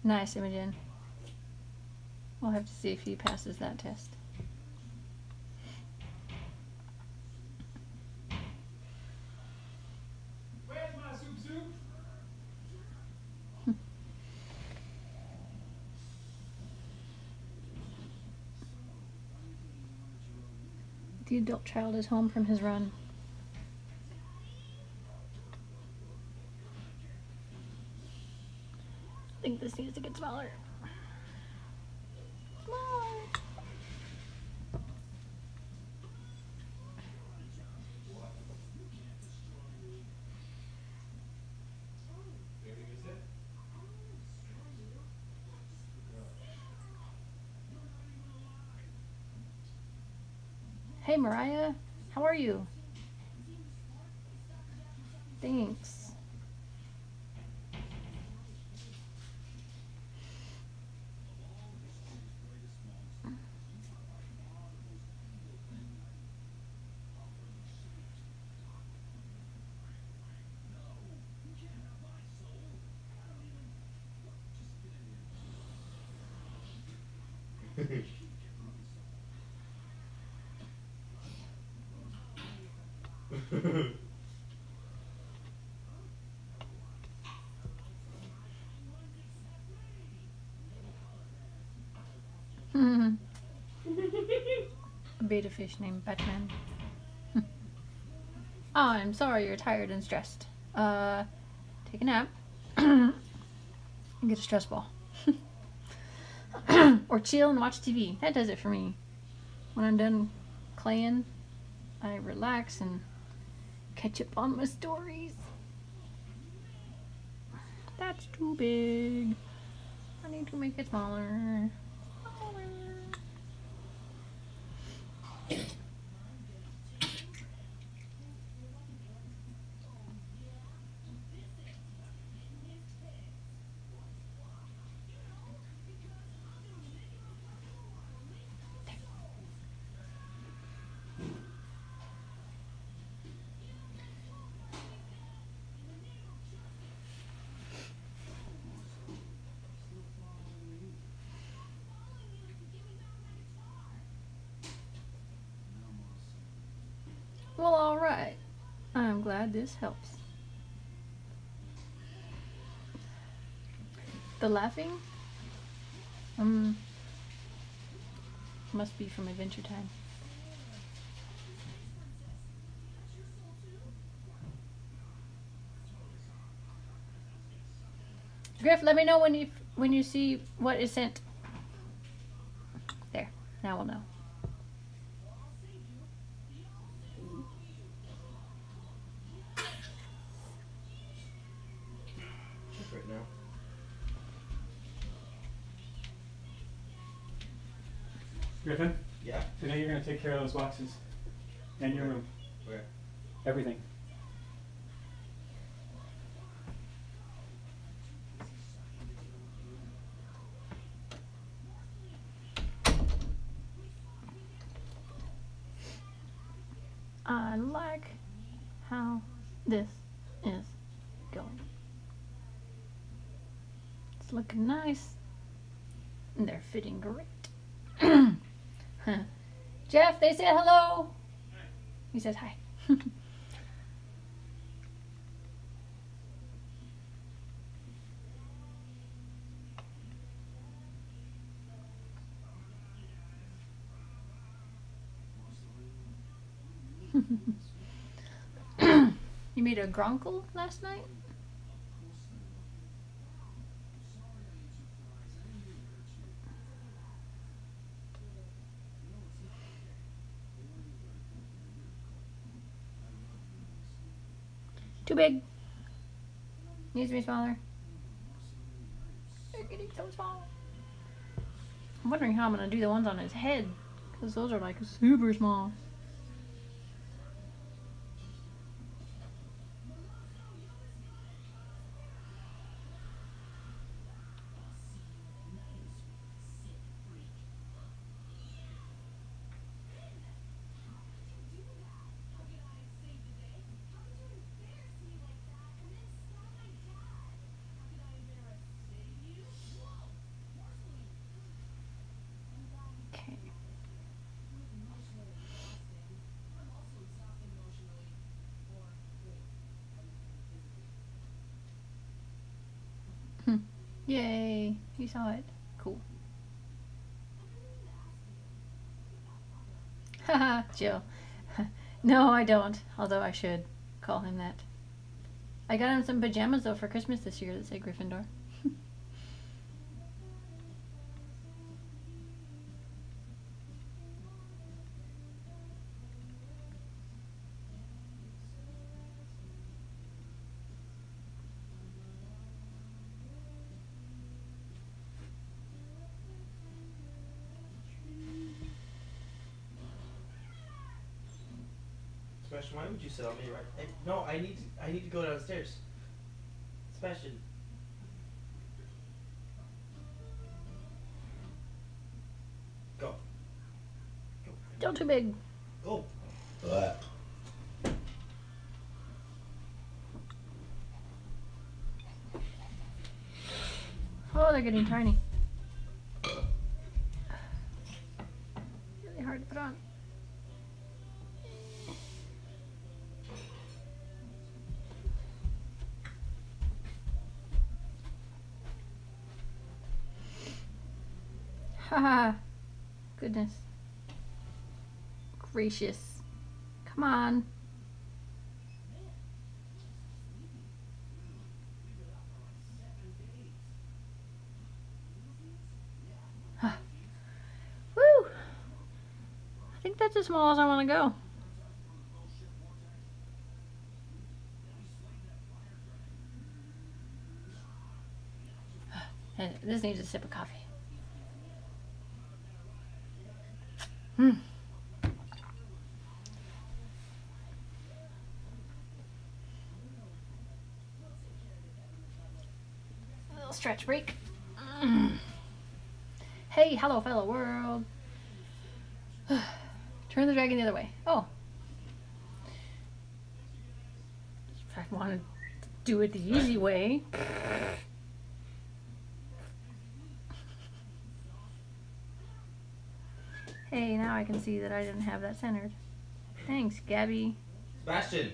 Nice, Imogen. We'll have to see if he passes that test. Where's my soup? The adult child is home from his run. I think this needs to get smaller. Smaller. Hey, Mariah. How are you? Thanks. A beta fish named Batman. Oh, I'm sorry you're tired and stressed. Take a nap. And get a stress ball. Or chill and watch TV. That does it for me. When I'm done claying, I relax and catch up on my stories. That's too big. I need to make it smaller. Well, alright. I'm glad this helps. The laughing? Must be from Adventure Time. Griff, let me know when you see what is sent. There. Now we'll know. Right now. Griffin, Yeah. today you're going to take care of those boxes. And your room. Where? Everything. I like how this is going. It's looking nice. And they're fitting great. Jeff, they said hello. He says hi. You made a gronkle last night? Too big. Needs to be smaller. They're getting so small. I'm wondering how I'm going to do the ones on his head. Because those are like super small. Okay. Yay, you saw it. Cool. Haha, Jill. No, I don't. Although I should call him that. I got him some pajamas though for Christmas this year that say Gryffindor. Sebastian, why would you sit on me right? Hey, no, I need to go downstairs. Sebastian. Go. Go. Still too big. Go. Oh, they're getting tiny. Really hard to put on. Haha. Goodness. Gracious. Come on. Woo! I think that's as small as I want to go. This needs a sip of coffee. A little stretch break. Hey, hello, fellow world. Turn the dragon the other way. Oh. If I wanted to do it the easy way. Hey, now I can see that I didn't have that centered. Thanks, Gabby. Sebastian.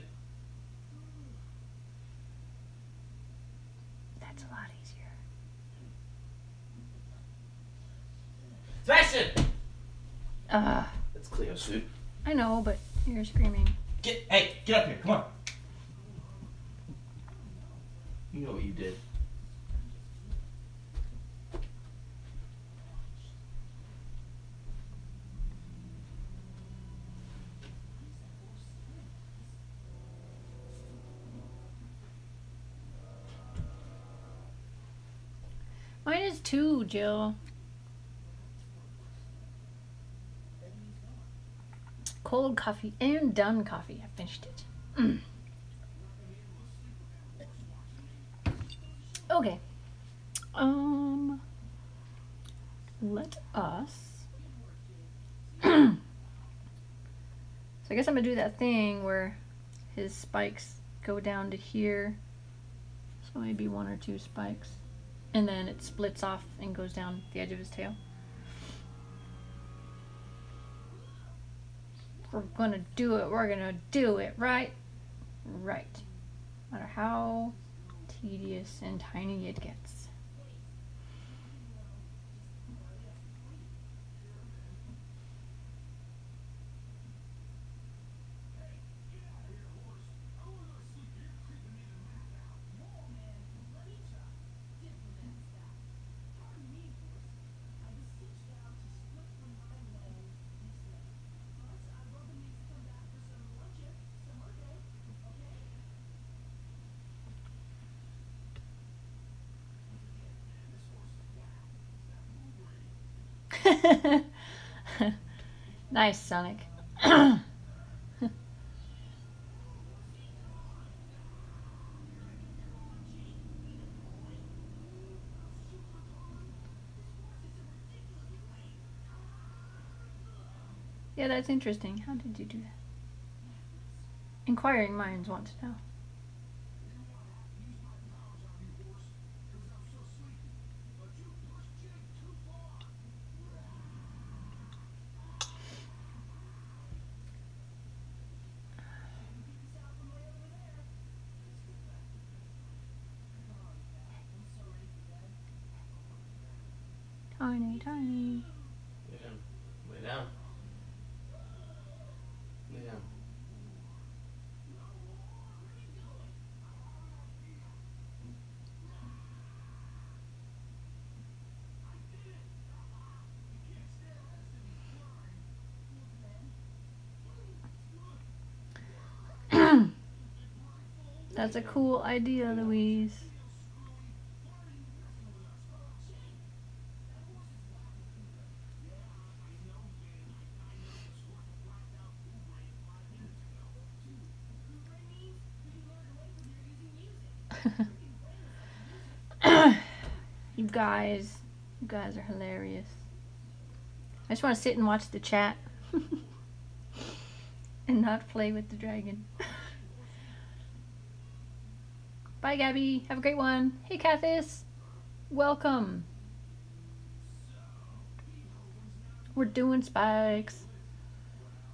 That's a lot easier. Sebastian. That's Cleo suit. I know, but you're screaming. Get up here. Come on. You know what you did. Mine is 2, Jill. Cold coffee and done coffee. I finished it. Okay. Let us. So I guess I'm gonna do that thing where his spikes go down to here. So maybe 1 or 2 spikes. And then it splits off and goes down the edge of his tail. We're gonna do it. We're gonna do it, right? Right. No matter how tedious and tiny it gets. Nice, Sonic. Yeah, that's interesting. How did you do that? Inquiring minds want to know. Tiny, tiny. Lay down. Lay down. Lay down. That's a cool idea, Louise. You guys are hilarious. I just want to sit and watch the chat and not play with the dragon. Bye, Gabby. Have a great one. Hey, Cathis. Welcome. We're doing spikes.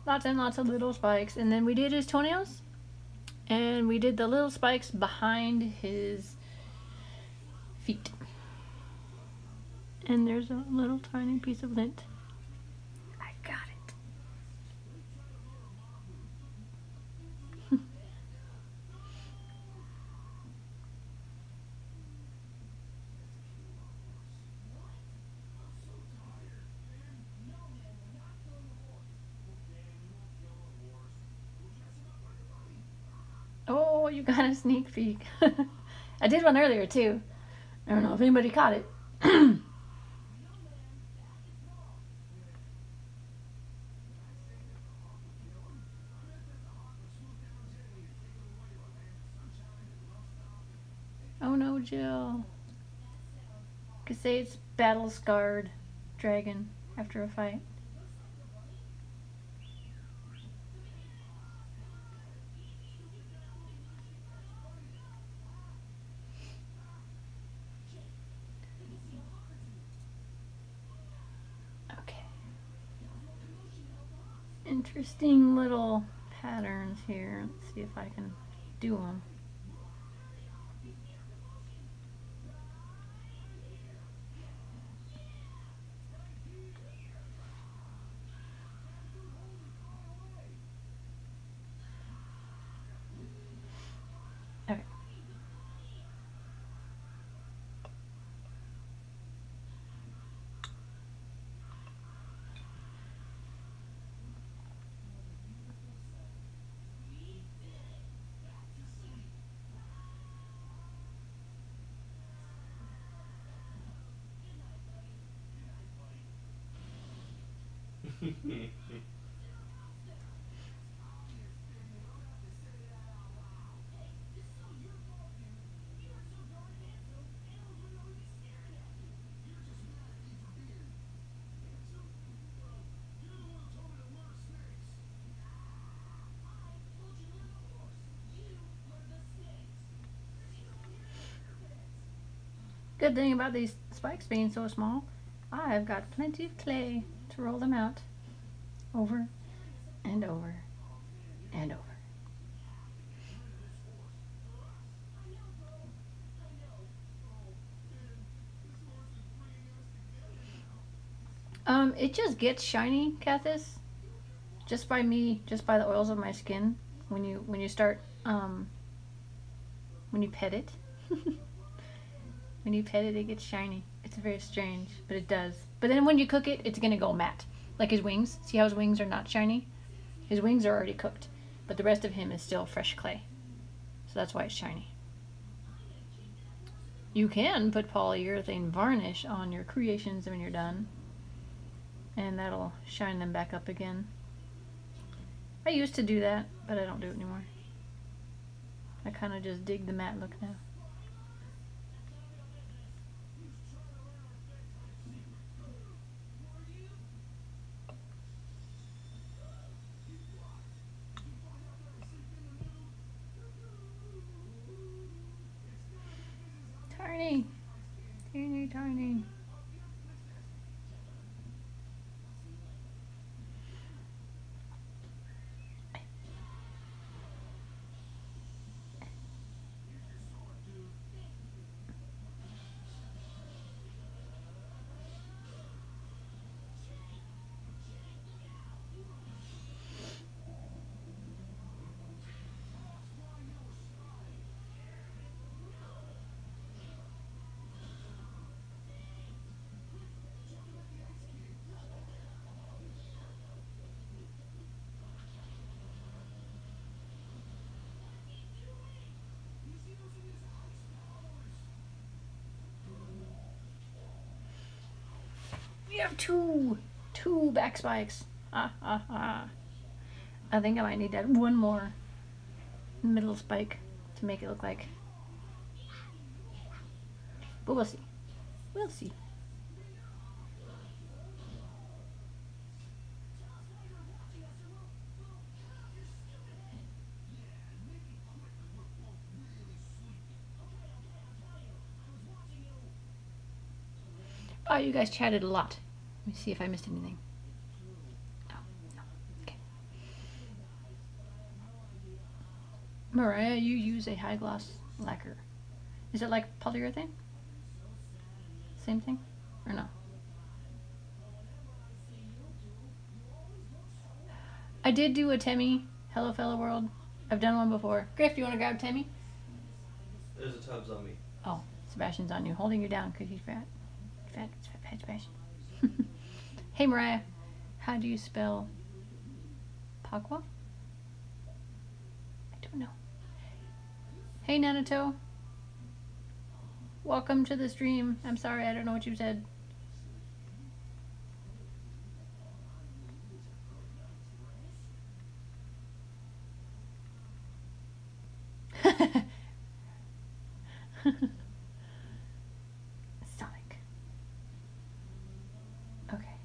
Lots and lots of little spikes. And then we did his toenails. And we did the little spikes behind his feet. And there's a little tiny piece of lint. I got it. Oh, you got a sneak peek. I did one earlier too. I don't know if anybody caught it. Oh no, Jill. Could say it's battle scarred dragon after a fight. Okay. Interesting little patterns here. Let's see if I can do them. Okay. Good thing about these spikes being so small, I've got plenty of clay to roll them out over and over and over. It just gets shiny, Cathis, just by the oils of my skin. When you start, when you pet it, when you pet it, it gets shiny. It's very strange, but it does. But then when you cook it, it's gonna go matte, like his wings. See how his wings are not shiny? His wings are already cooked, but the rest of him is still fresh clay. So that's why it's shiny. You can put polyurethane varnish on your creations when you're done, and that'll shine them back up again. I used to do that, but I don't do it anymore. I kind of just dig the matte look now. Tiny, teeny tiny. We have two back spikes. I think I might need that one more middle spike to make it look like But we'll see. We'll see. Oh, you guys chatted a lot. Let me see if I missed anything. No, no. Okay. Mariah, you use a high gloss lacquer. Is it like polyurethane? Same thing? Or no? I did do a Temmie. Hello, fellow world. I've done one before. Griff, do you want to grab Temmie? There's a tubs on me. Oh, Sebastian's on you, holding you down because he's fat. Fat, Sebastian. Hey, Mariah. How do you spell Pagua? I don't know. Hey, Nanato. Welcome to the stream. I'm sorry, I don't know what you said. Sonic. Okay.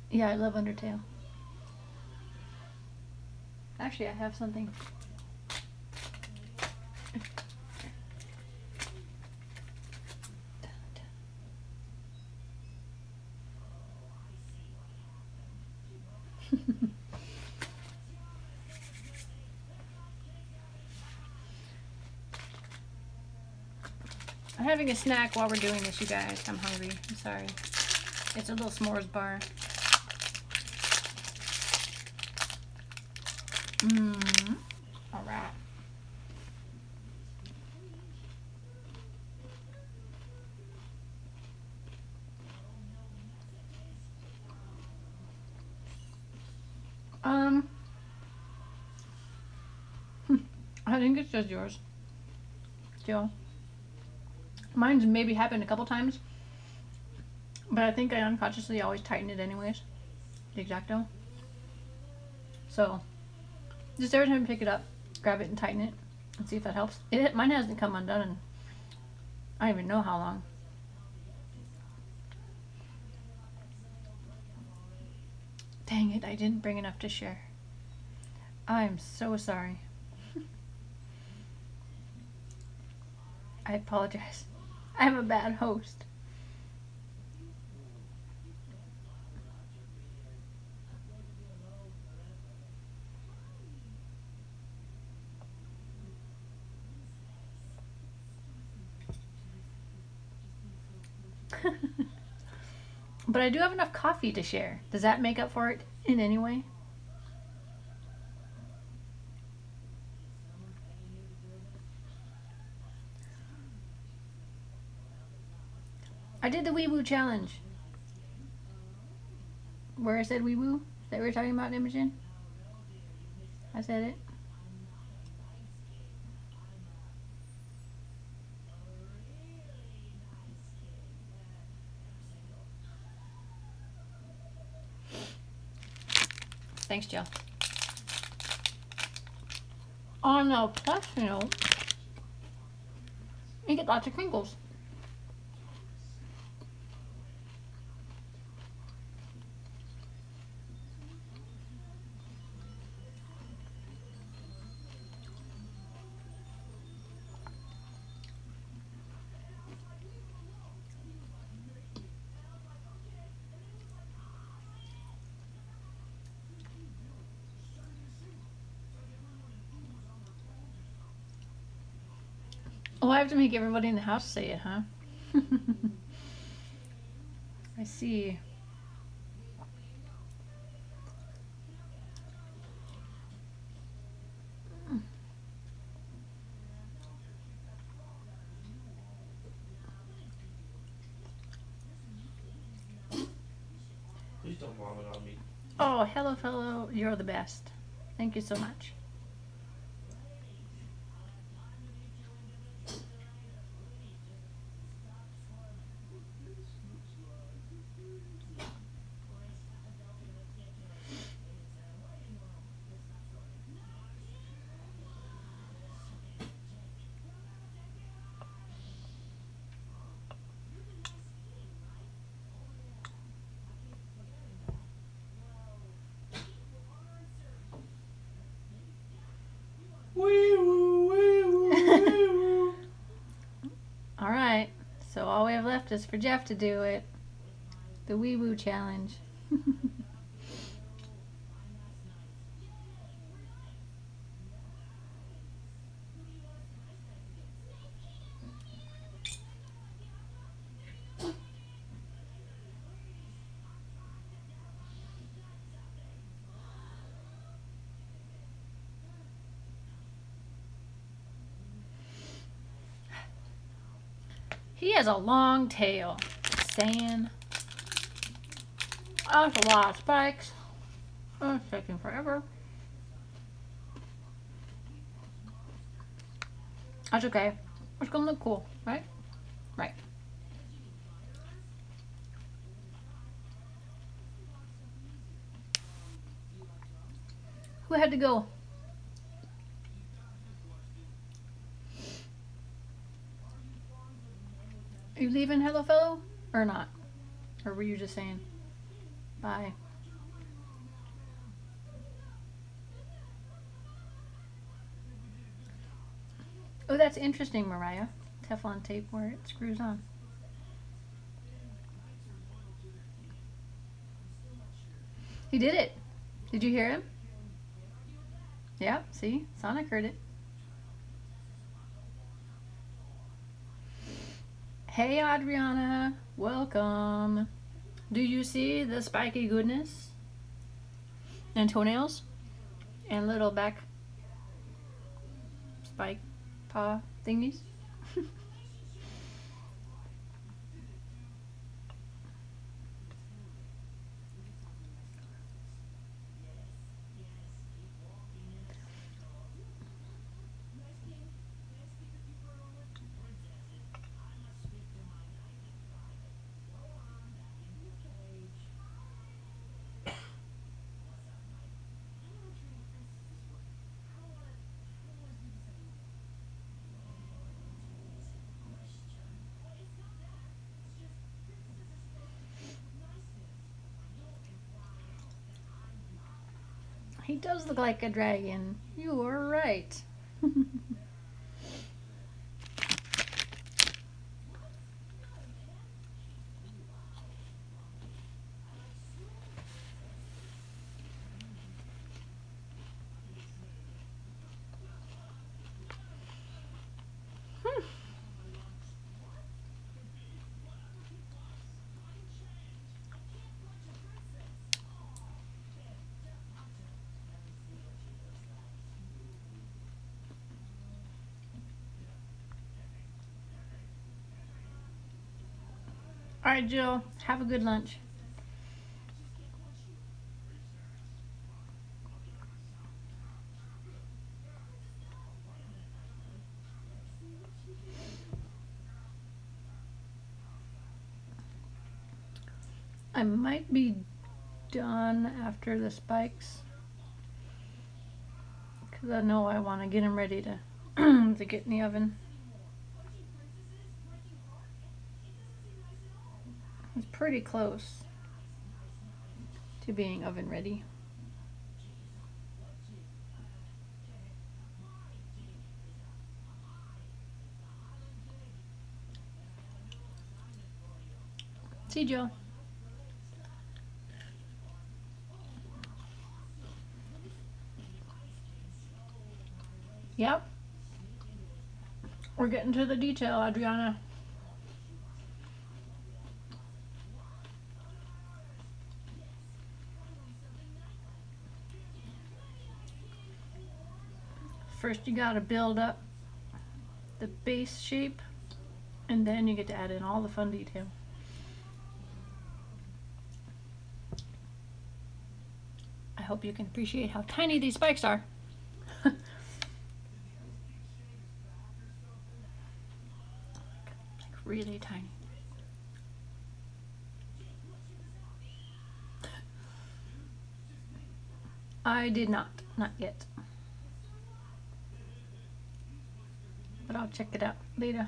Yeah, I love Undertale. Actually, I have something. I'm having a snack while we're doing this, you guys. I'm hungry. I'm sorry. It's a little s'mores bar. All right. I think it's just yours. Jill. Mine's maybe happened a couple times, but I think I unconsciously always tighten it anyways. The Exacto. So, just every time you pick it up, grab it and tighten it and see if that helps. Mine hasn't come undone in I don't even know how long. Dang it, I didn't bring enough to share. I'm so sorry. I apologize. I'm a bad host. But I do have enough coffee to share. Does that make up for it in any way? I did the wee woo challenge. Where I said wee woo? That we were talking about, Imogen? I said it. Thanks, Jill. On a plus note, you get lots of crinkles. Oh, I have to make everybody in the house say it, huh? I see. Please don't vomit on me. Oh, hello, fellow. You're the best. Thank you so much. All right. So all we have left is for Jeff to do it. The wee woo challenge. He has a long tail. Saying. Oh, that's a lot of spikes. Oh, it's taking forever. That's okay. It's gonna look cool, right? Right. Who had to go? Are you leaving, hello fellow? Or not? Or were you just saying bye? Oh, that's interesting, Mariah. Teflon tape where it screws on. He did it. Did you hear him? Yeah, see? Sonic heard it. Hey, Adriana. Welcome. Do you see the spiky goodness? And toenails? And little back spike paw thingies? He does look like a dragon. You are right. All right, Jill. Have a good lunch. I might be done after the spikes because I know I want to get them ready to to get in the oven. It's pretty close to being oven ready. See, Joe. Yep. We're getting to the detail, Adriana. First you gotta build up the base shape, and then you get to add in all the fun detail. I hope you can appreciate how tiny these spikes are. Like really tiny. I did not yet. But I'll check it out later.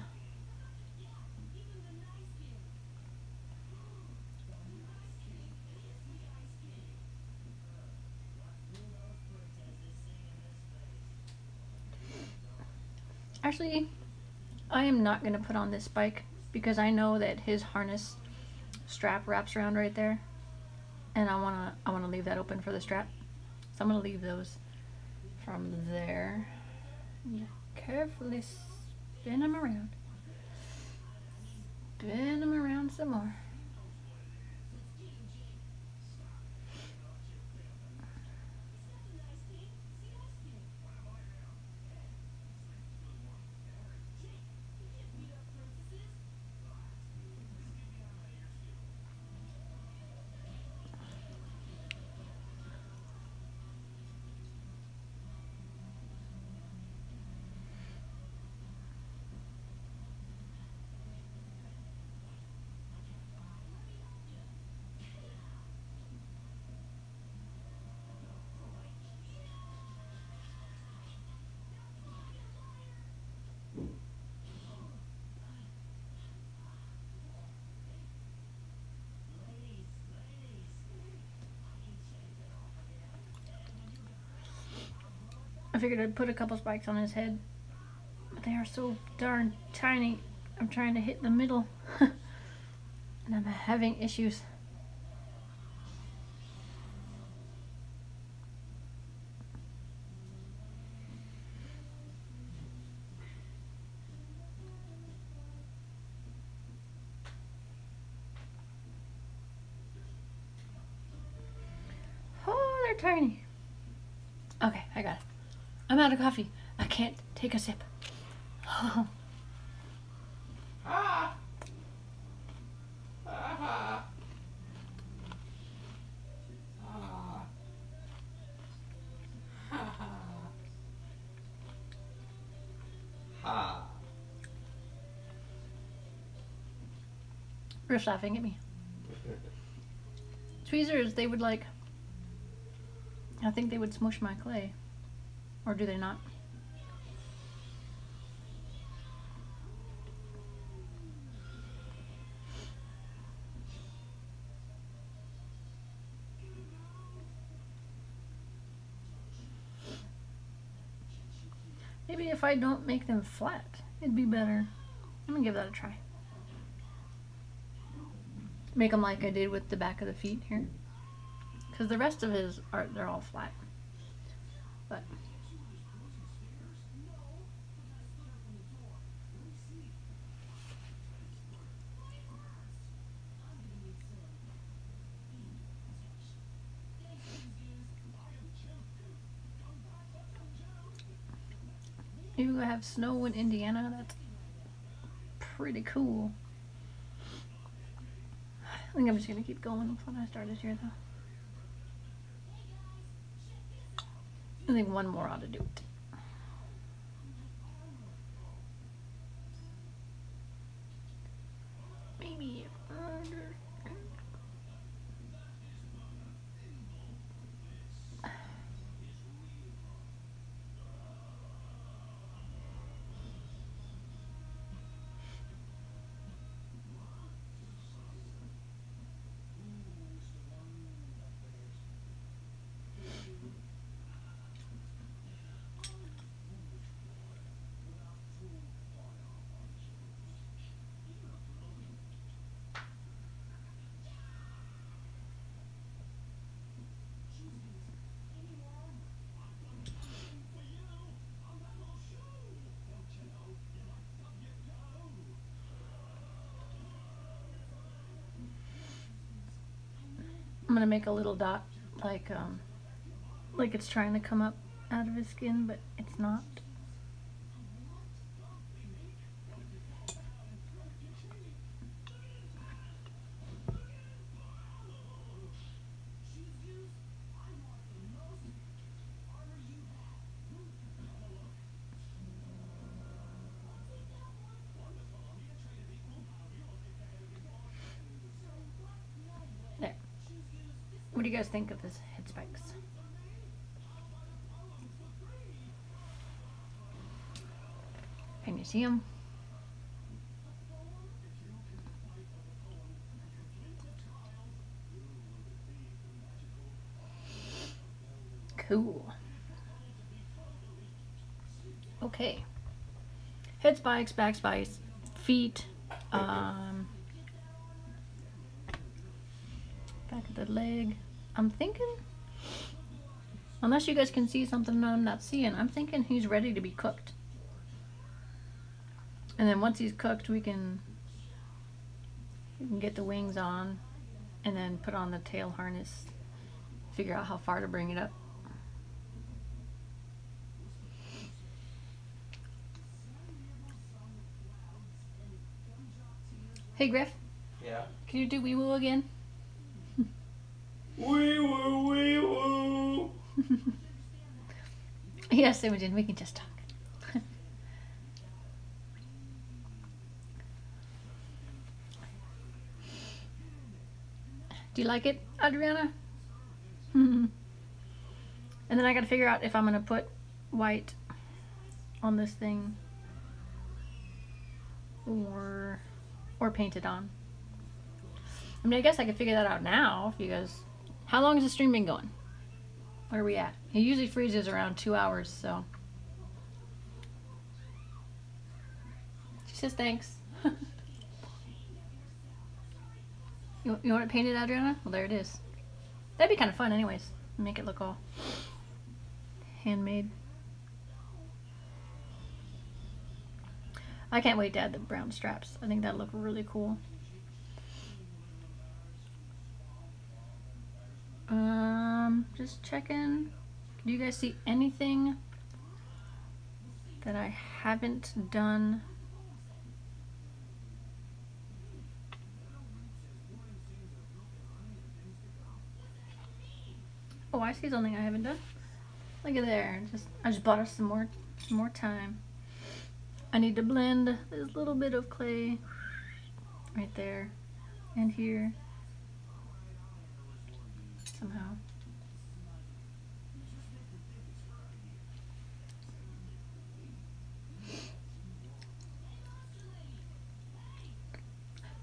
Actually, I am not going to put on this spike because I know that his harness strap wraps around right there, and I want to leave that open for the strap. So I'm going to leave those from there. Yeah, carefully spin them around. Spin them around some more. I figured I'd put a couple spikes on his head, but they are so darn tiny. I'm trying to hit the middle, and I'm having issues. Oh, they're tiny. Okay, I got it. I'm out of coffee. I can't take a sip. Ah. Ah. Ah. Ah. Riff's laughing at me. Tweezers, they would like, I think they would smush my clay. Or do they not? Maybe if I don't make them flat, it'd be better. I'm gonna give that a try. Make them like I did with the back of the feet here. Because the rest of his art, they're all flat. But maybe we'll have snow in Indiana. That's pretty cool. I think I'm just gonna keep going with what I started here though. I think one more ought to do it. Maybe under. I'm gonna make a little dot like it's trying to come up out of his skin, but it's not. There. What do you guys think of his head spikes? Can you see them? Cool. Okay. Head spikes, back spikes, feet, back of the leg. I'm thinking, unless you guys can see something I'm not seeing, I'm thinking he's ready to be cooked. And then once he's cooked, we can get the wings on and then put on the tail harness, figure out how far to bring it up. Hey Griff, Yeah. can you do wee woo again? Wee woo, wee woo. Yes, Imogen, we can just talk. Do you like it, Adriana? And then I gotta figure out if I'm gonna put white on this thing or paint it on. I mean, I guess I could figure that out now if you guys... How long has the stream been going? Where are we at? It usually freezes around 2 hours, so... She says thanks. You want it painted, Adriana? Well, there it is. That'd be kind of fun anyways. Make it look all handmade. I can't wait to add the brown straps. I think that'll look really cool. Just checking. Do you guys see anything that I haven't done? Oh, I see something I haven't done. Look at there. I just bought us some more time. I need to blend this little bit of clay right there and here somehow.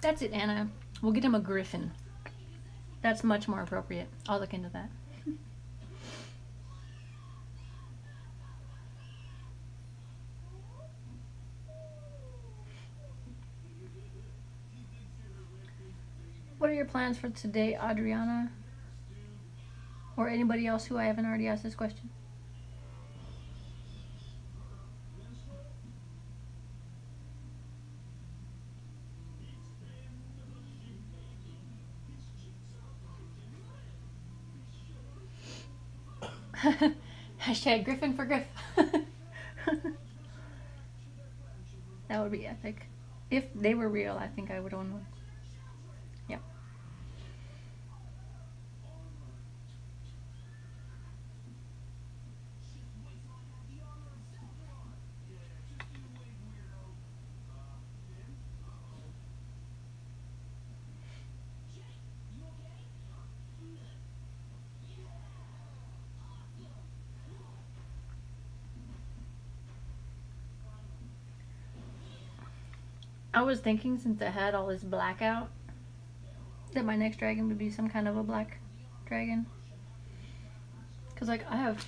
That's it, Anna. We'll get him a griffin. That's much more appropriate. I'll look into that. What are your plans for today, Adriana? Or anybody else who I haven't already asked this question? Hashtag Griffin for Griff. That would be epic. If they were real, I think I would own one. Yep. I was thinking, since I had all this blackout, that my next dragon would be some kind of a black dragon. Cause like I have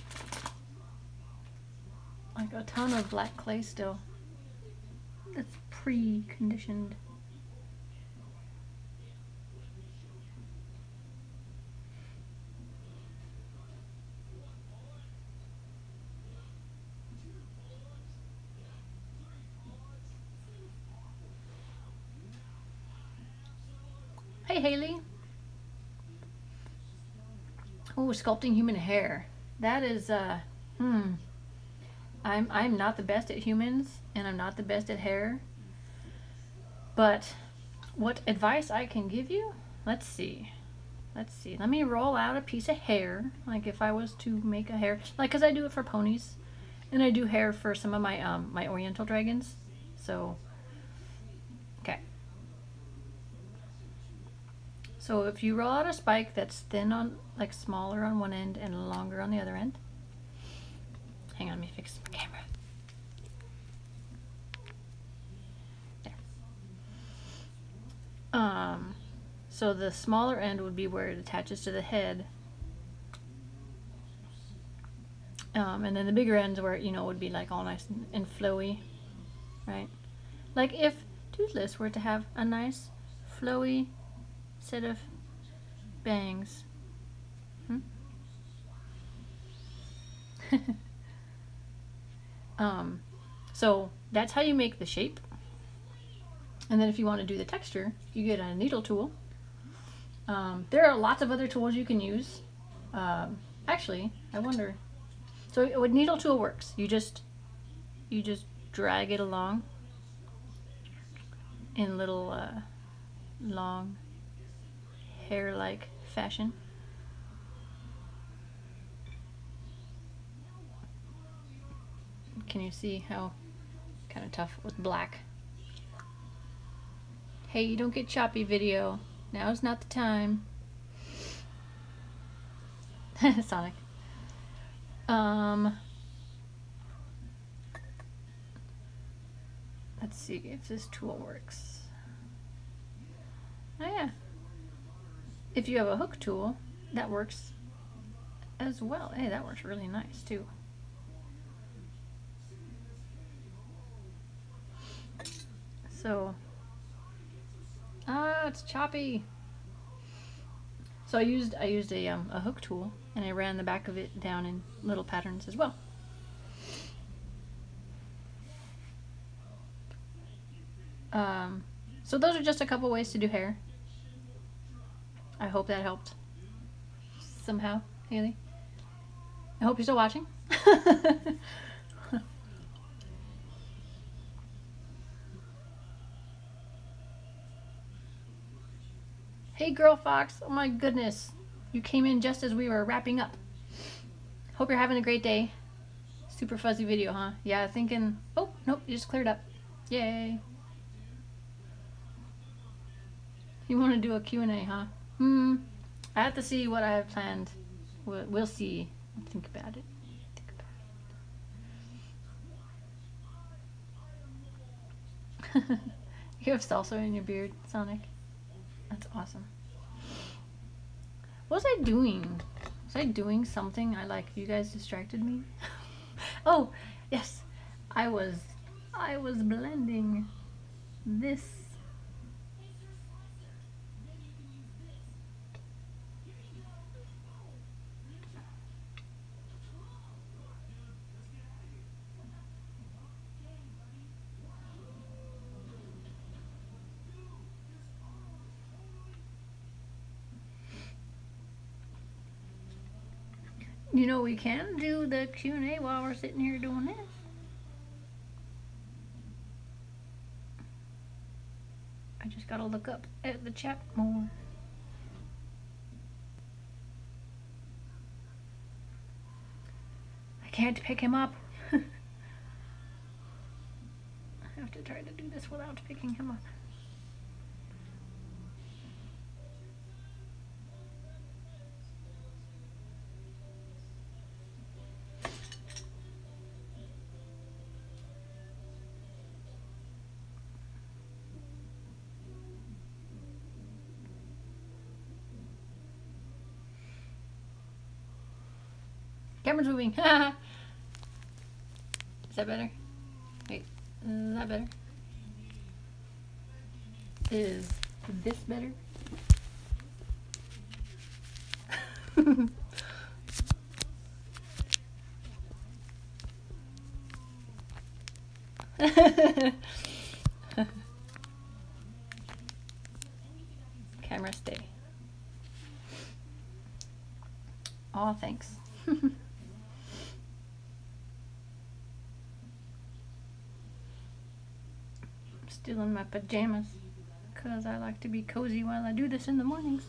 like a ton of black clay still. That's pre-conditioned. Hey Haley. Oh, sculpting human hair. That is, I'm not the best at humans, and I'm not the best at hair. But what advice I can give you? Let's see. Let me roll out a piece of hair. Like if I was to make a hair, like, cause I do it for ponies, and I do hair for some of my my Oriental dragons. So, okay. So if you roll out a spike that's thin on, like smaller on one end and longer on the other end. Hang on, let me fix my camera. There. So the smaller end would be where it attaches to the head. And then the bigger ends where, you know, would be like all nice and flowy, right? Like if Toothless were to have a nice flowy set of bangs. So that's how you make the shape. And then if you want to do the texture, you get a needle tool. There are lots of other tools you can use. Actually, I wonder. So what needle tool works? You just drag it along in little long hair-like fashion. Can you see how kind of tough with black? Hey, you don't get choppy, video. Now's not the time. Sonic. Let's see if this tool works. Oh yeah. If you have a hook tool, that works as well. Hey, that works really nice too. So, it's choppy. So I used a hook tool, and I ran the back of it down in little patterns as well. So those are just a couple ways to do hair. I hope that helped somehow, Haley. I hope you're still watching. Hey Girl Fox, oh my goodness. You came in just as we were wrapping up. Hope you're having a great day. Super fuzzy video, huh? Yeah, thinking, oh, nope, you just cleared up. Yay. You want to do a Q&A, huh? I have to see what I have planned. We'll see. Think about it. You have salsa in your beard, Sonic. That's awesome. What was I doing? Was I doing something? You guys distracted me. Oh, yes. I was blending this. You know, we can do the Q&A while we're sitting here doing this. I just gotta look up at the chat more. I can't pick him up. I have to try to do this without picking him up. Camera's moving. Is that better? Wait, is that better? Is this better? Camera stay. Aw, thanks. Still in my pajamas because I like to be cozy while I do this in the mornings.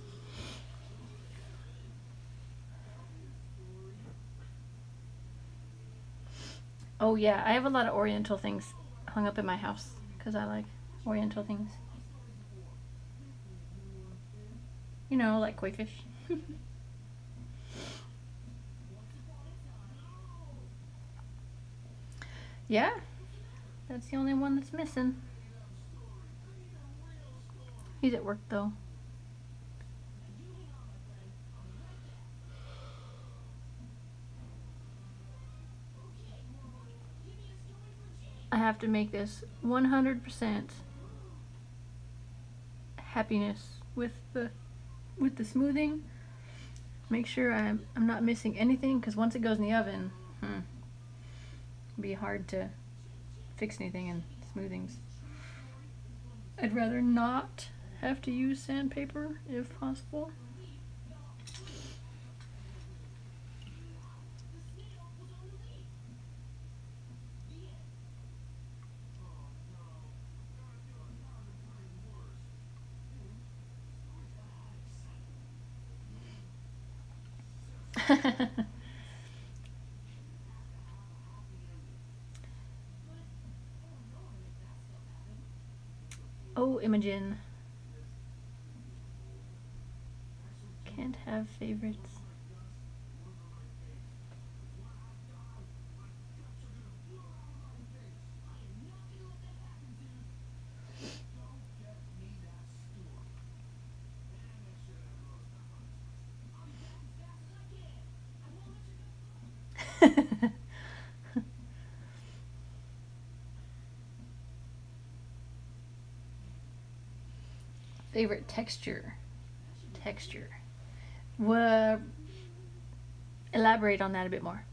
Oh yeah, I have a lot of oriental things hung up in my house because I like oriental things. You know, like koi fish. Yeah, that's the only one that's missing. He's at work though. I have to make this 100% happiness with the smoothing. Make sure I'm not missing anything, because once it goes in the oven, it'll be hard to fix anything in smoothings. I'd rather not have to use sandpaper if possible. Oh, Imogen. Can't have favorites. Favorite texture. Elaborate on that a bit more.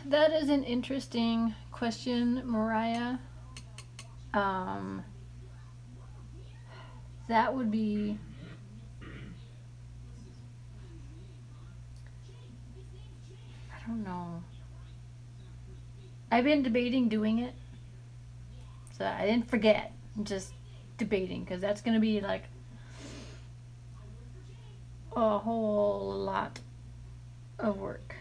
That is an interesting question, Mariah. That would be... I don't know. I've been debating doing it. So I didn't forget. I'm just debating, because that's going to be like a whole lot of work.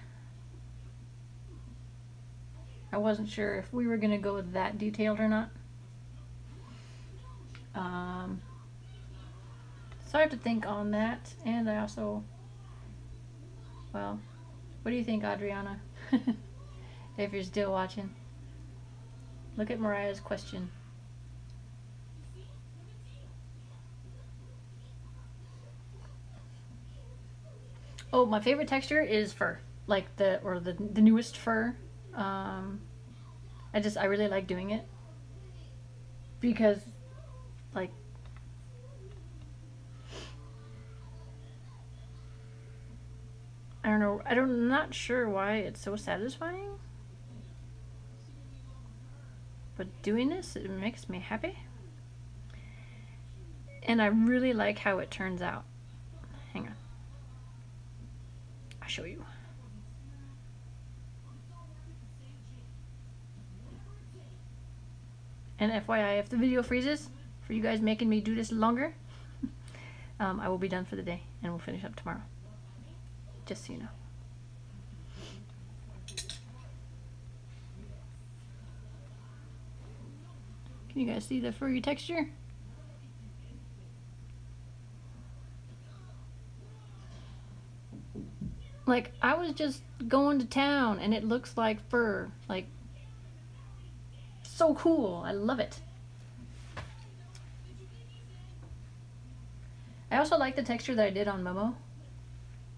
I wasn't sure if we were going to go that detailed or not. So I have to think on that. And I also, well, what do you think, Adriana? If you're still watching. Look at Mariah's question. Oh, my favorite texture is fur. Like the newest fur. I really like doing it. Because, like, I don't know, I'm not sure why it's so satisfying. But doing this, it makes me happy. And I really like how it turns out. Hang on. I'll show you. And FYI, if the video freezes, for you guys making me do this longer, I will be done for the day and we'll finish up tomorrow. Just so you know. Can you guys see the furry texture? Like, I was just going to town and it looks like fur. Like, so cool. I love it. I also like the texture that I did on Momo,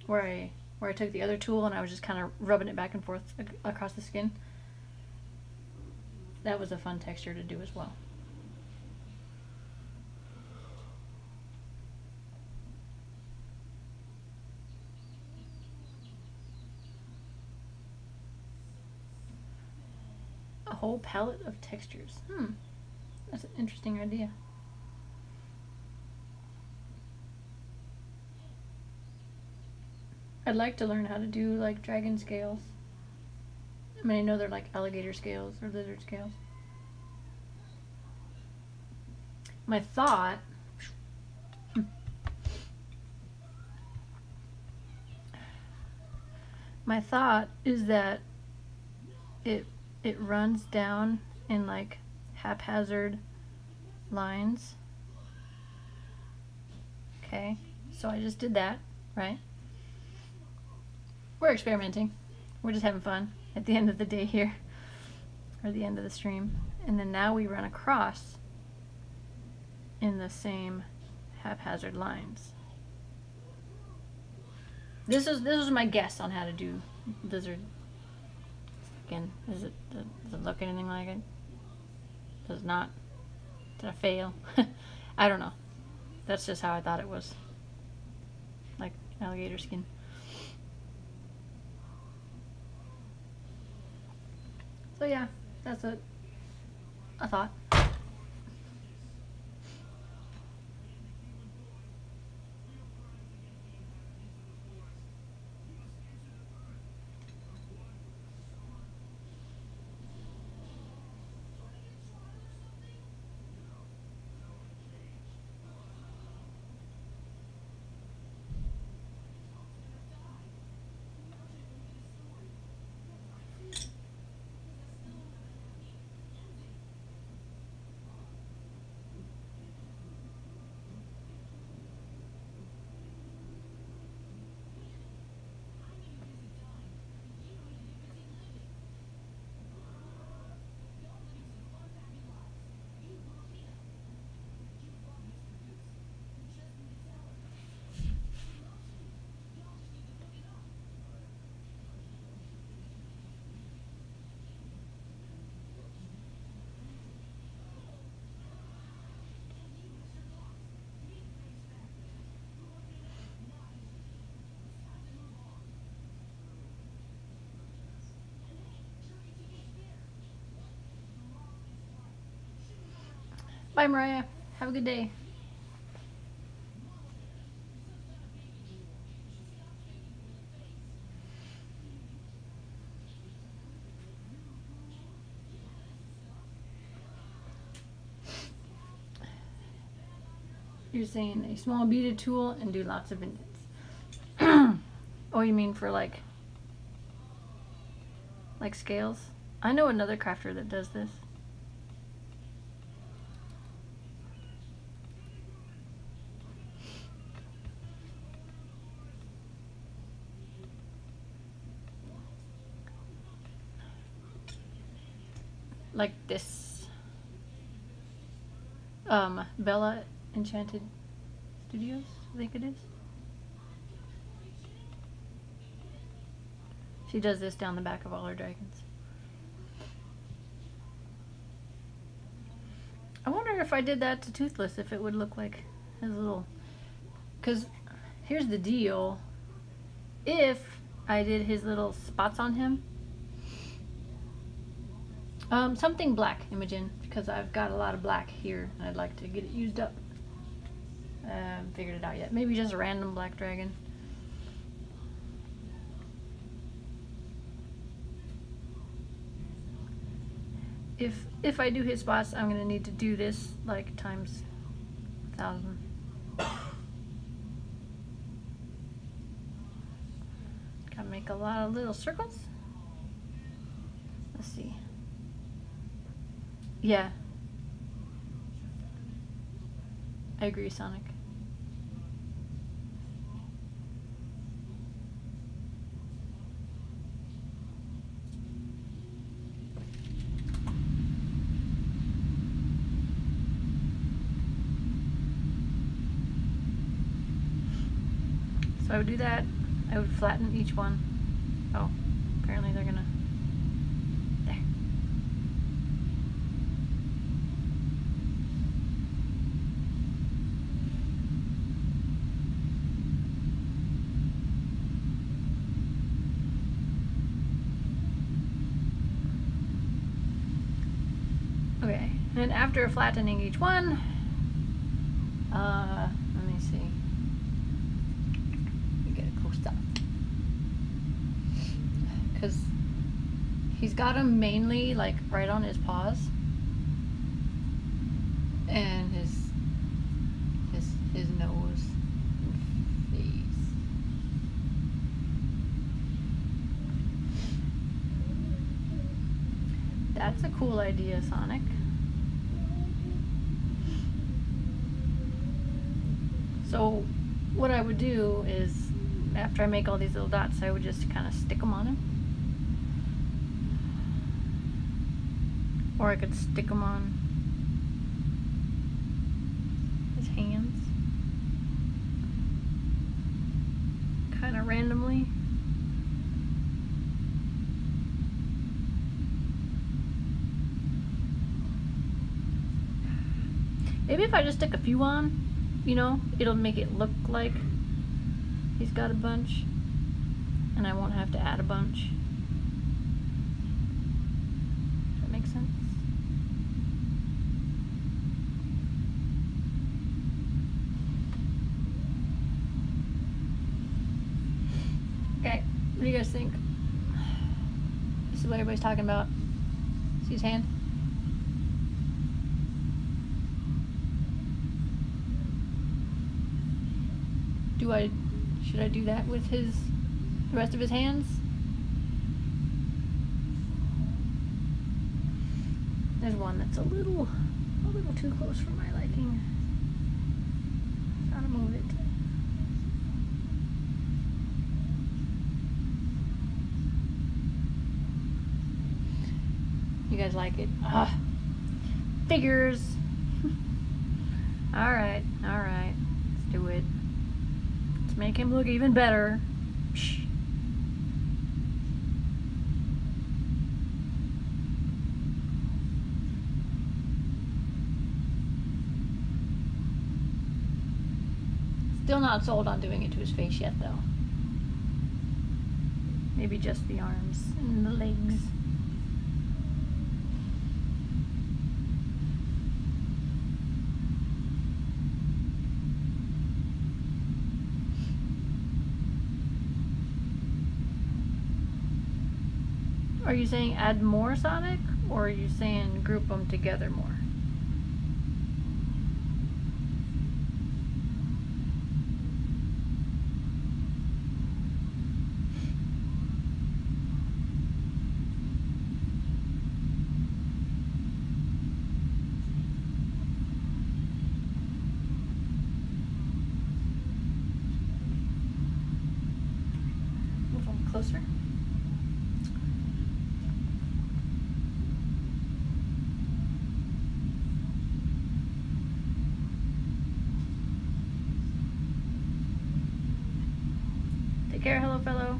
where I took the other tool and I was just kind of rubbing it back and forth across the skin. That was a fun texture to do as well. A whole palette of textures. That's an interesting idea. I'd like to learn how to do like dragon scales. I mean, I know they're like alligator scales or lizard scales. My thought is that it runs down in like haphazard lines. Okay, so I just did that, right? We're experimenting. We're just having fun at the end of the day here, or the end of the stream. And then now we run across in the same haphazard lines. This is my guess on how to do lizard. Again, does it look anything like it? Does not. Did I fail? I don't know. That's just how I thought it was. Like alligator skin. So yeah, that's it. I thought. Bye, Mariah. Have a good day. You're saying a small beaded tool and do lots of indents. Oh, you mean for like scales? I know another crafter that does this. Like this. Bella Enchanted Studios, I think it is. She does this down the back of all her dragons. I wonder if I did that to Toothless, if it would look like his little... Because here's the deal. If I did his little spots on him, something black, Imogen, because I've got a lot of black here and I'd like to get it used up. Figured it out yet. Maybe just a random black dragon. If I do his spots, I'm gonna need to do this like times 1,000. Gotta make a lot of little circles. Let's see. Yeah. I agree, Sonic. So I would do that. I would flatten each one. Oh, apparently they're gonna... There. Okay, and after flattening each one, let me see. Let me get it close up. Because he's got them mainly like right on his paws and his nose and face. That's a cool idea, Sonic. So what I would do is, after I make all these little dots, I would just kind of stick them on him. Or I could stick them on his hands. Kind of randomly. Maybe if I just stick a few on, you know, it'll make it look like he's got a bunch, and I won't have to add a bunch. Does that make sense? Okay, what do you guys think? This is what everybody's talking about. See his hand? Should I do that with the rest of his hands? There's one that's a little too close for my liking. Gotta move it. You guys like it? Figures. All right, let's do it. Make him look even better. Psh. Still not sold on doing it to his face yet, though. Maybe just the arms and the legs. Are you saying add more, Sonic? Or are you saying group them together more? Move on closer. Take care, hello fellow.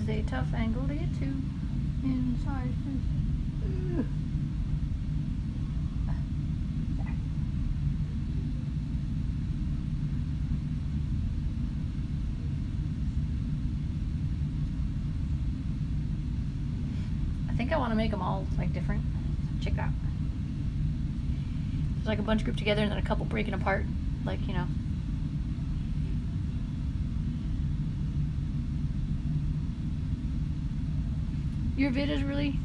A tough angle to get to inside. I think I want to make them all like different. Check it out. There's like a bunch grouped together and then a couple breaking apart, like, you know. Your vid is really...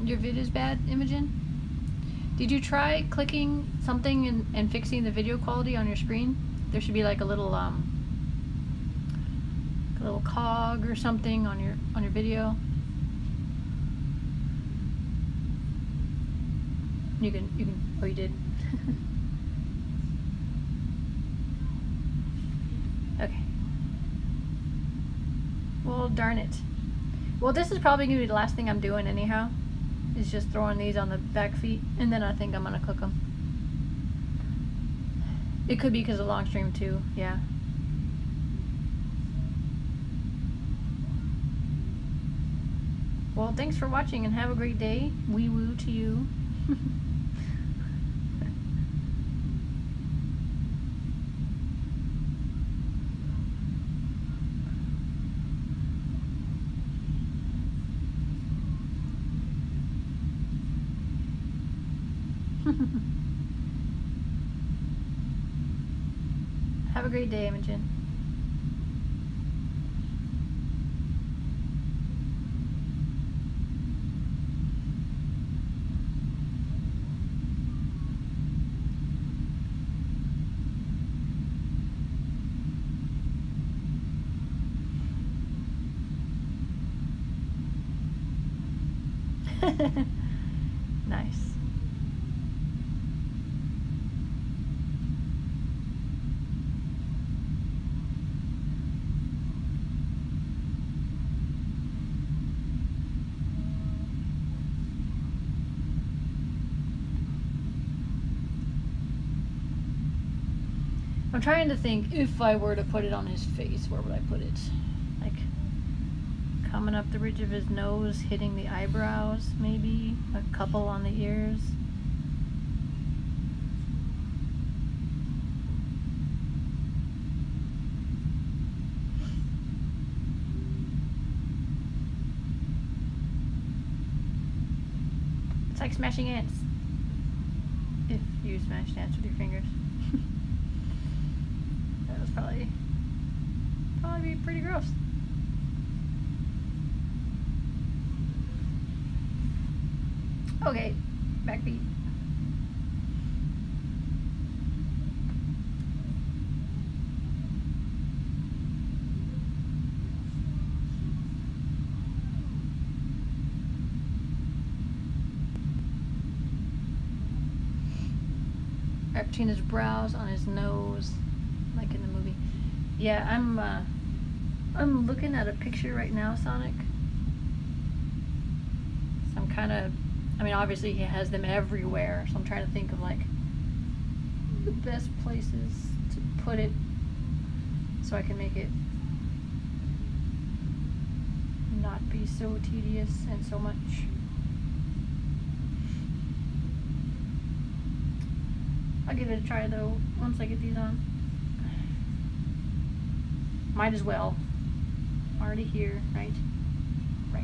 Your vid is bad, Imogen? Did you try clicking something and fixing the video quality on your screen? There should be like a little cog or something on your video. You can, oh, you did. Okay. Well, darn it. Well, this is probably gonna be the last thing I'm doing anyhow, is just throwing these on the back feet, and then I think I'm gonna cook them. It could be because of long stream too, yeah. Well, thanks for watching and have a great day. Wee woo to you. Have a great day, Imogen. Nice. I'm trying to think, if I were to put it on his face, where would I put it? Like, coming up the ridge of his nose, hitting the eyebrows, maybe? A couple on the ears. It's like smashing ants. If you smash ants with your fingers. That was probably be pretty gross. Okay, backbeat. Right between his brows, on his nose, like in the movie. Yeah, I'm looking at a picture right now, Sonic. So I'm kind of, I mean, obviously he has them everywhere, so I'm trying to think of like the best places to put it so I can make it not be so tedious and so much. I'll give it a try though once I get these on. Might as well. Already here, right? Right.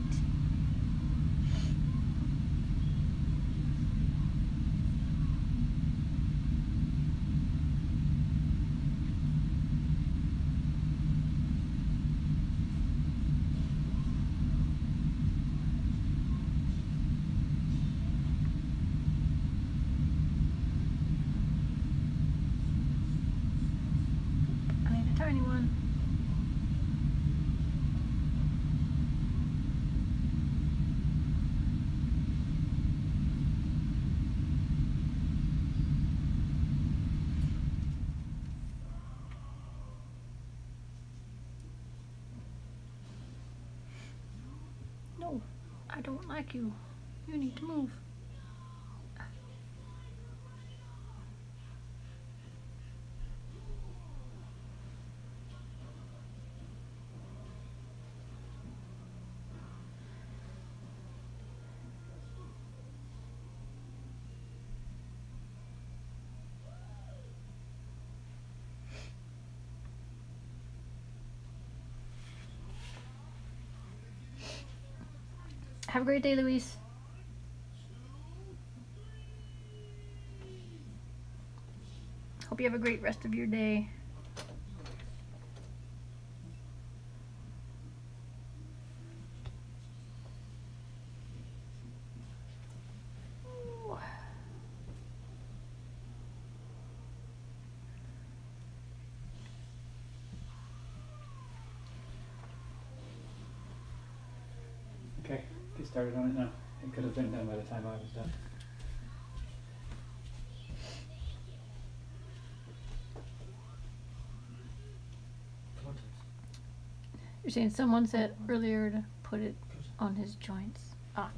I need a tiny one. No, I don't like you. You need to move. Have a great day, Luis. hope you have a great rest of your day. Okay, get started on it now. It could have been done by the time I was done. You're saying someone said earlier to put it on his joints. Ah.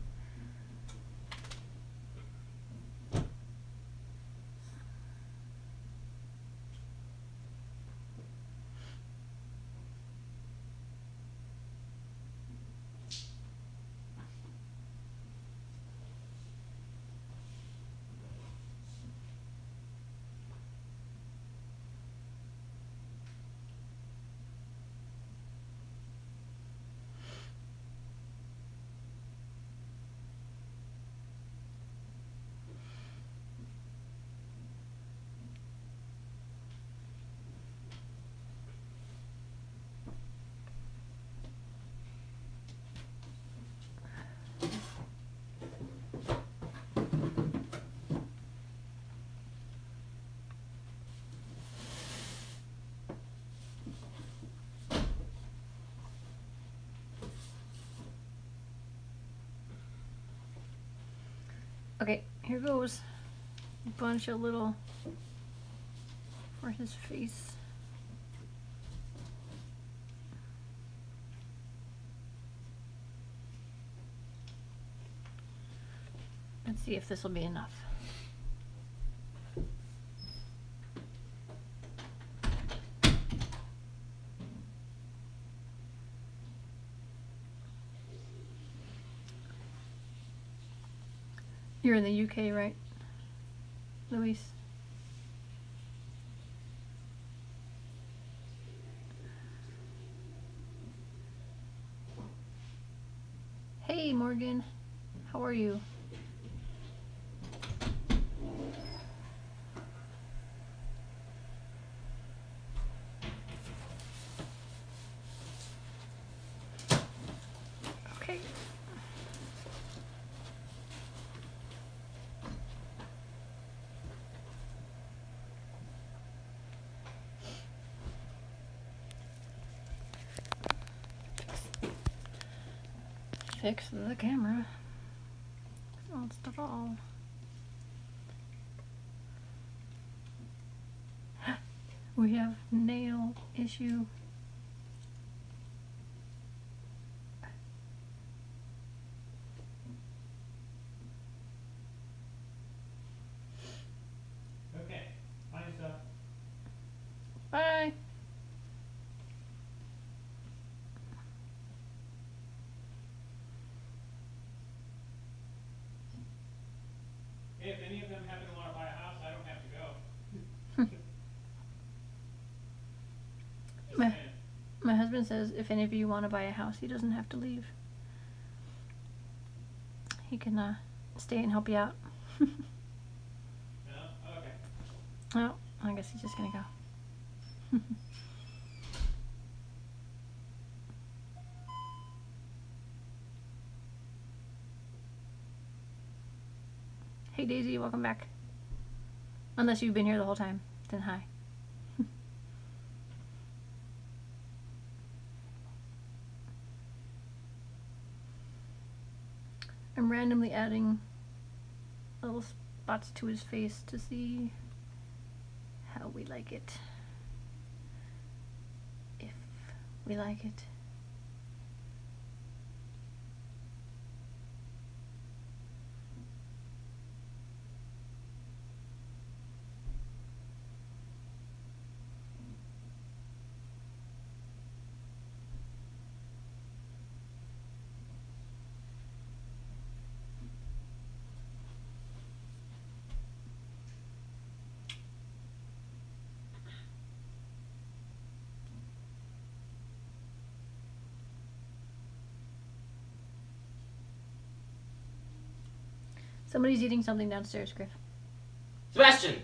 Okay, here goes a bunch of little for his face. Let's see if this will be enough. You're in the UK, right, Luis? Hey, Morgan. How are you? Okay. Fix the camera. Not at all. We have nail issue. Okay, bye stuff. Bye. If any of them happen to want to buy a house, I don't have to go. Just saying. My husband says if any of you want to buy a house, he doesn't have to leave. He can stay and help you out. No? Okay. Oh, I guess he's just gonna go. Hey Daisy, welcome back. Unless you've been here the whole time, then hi. I'm randomly adding little spots to his face to see how we like it. If we like it. Somebody's eating something downstairs, Griff. Sebastian!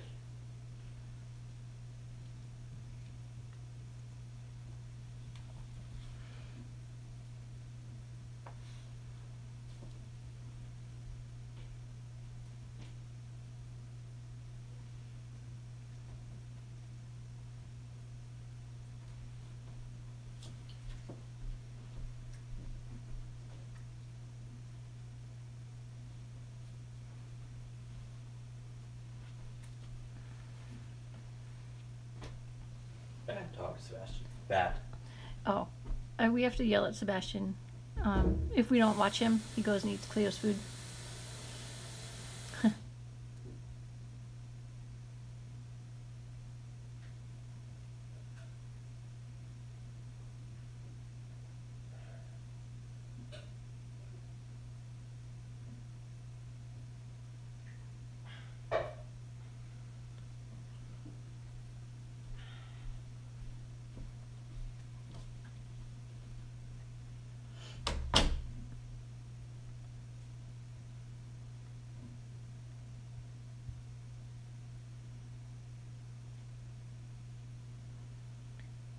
talk to Sebastian. Bad. Oh, we have to yell at Sebastian. If we don't watch him, he goes and eats Cleo's food.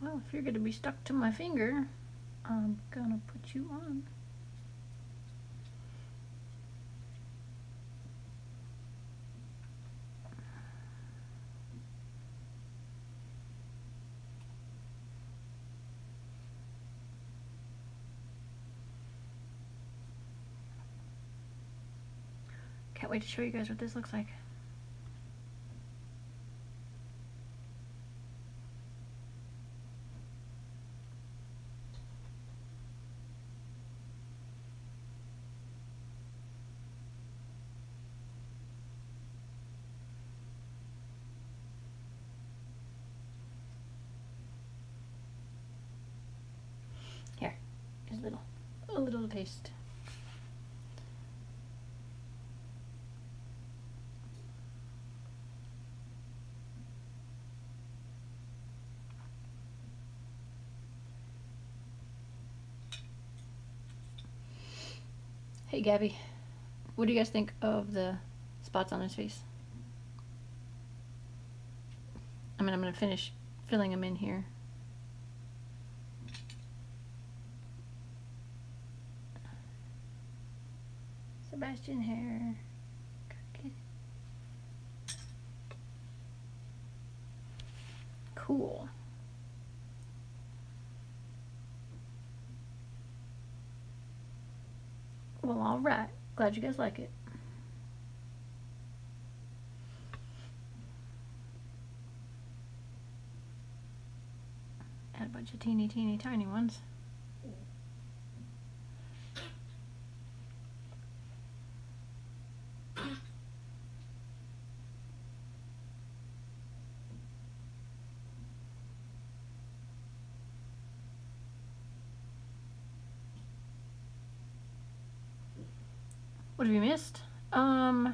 Well, if you're going to be stuck to my finger, I'm going to put you on. Can't wait to show you guys what this looks like. Here, here's a little taste. Hey Gabby, what do you guys think of the spots on his face? I'm gonna finish filling them in here. Sebastian hair. Okay. Cool. Well, all right. Glad you guys like it. Add a bunch of teeny tiny ones. What have you missed? I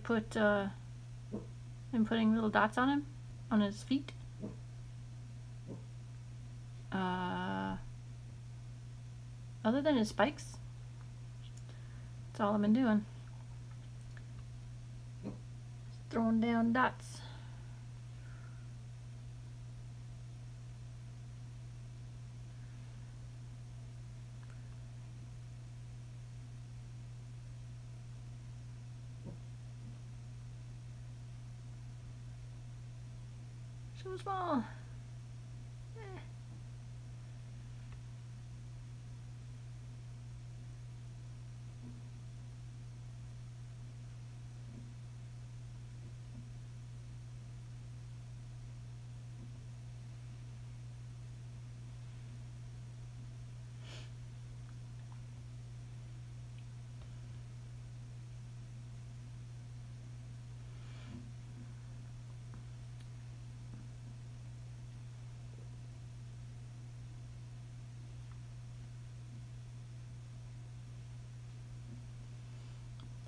put, I'm putting little dots on him, on his feet. Other than his spikes, that's all I've been doing. Throwing down dots. So small.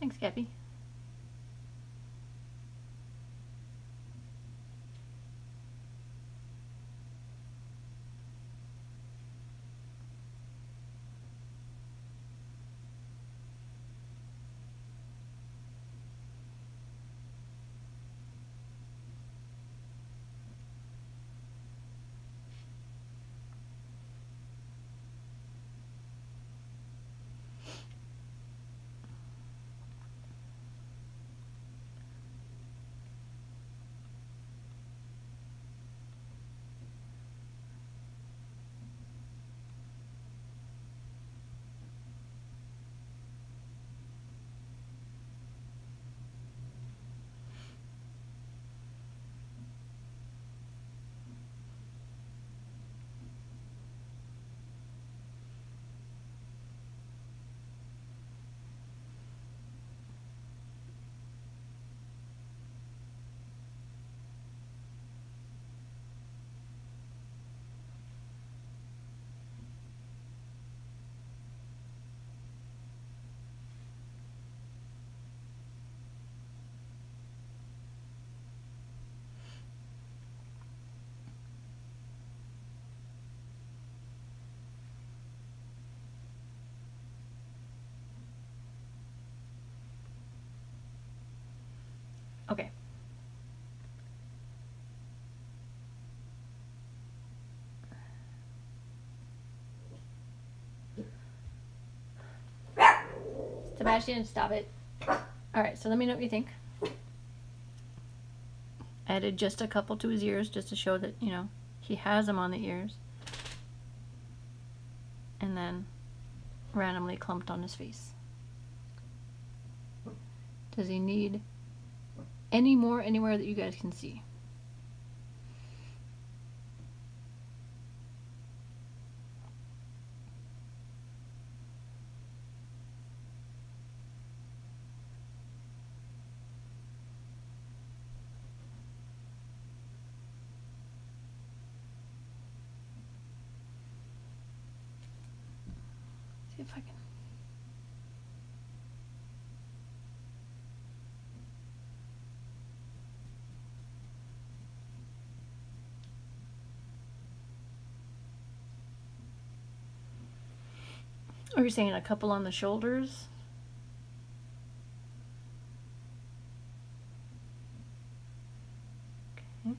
Thanks, Gabby. Okay. Sebastian, stop it. Alright, so let me know what you think. Added just a couple to his ears just to show that, you know, he has them on the ears. And then randomly clumped on his face. Does he need any more anywhere that you guys can see? See if I can. Or you're saying a couple on the shoulders? Okay.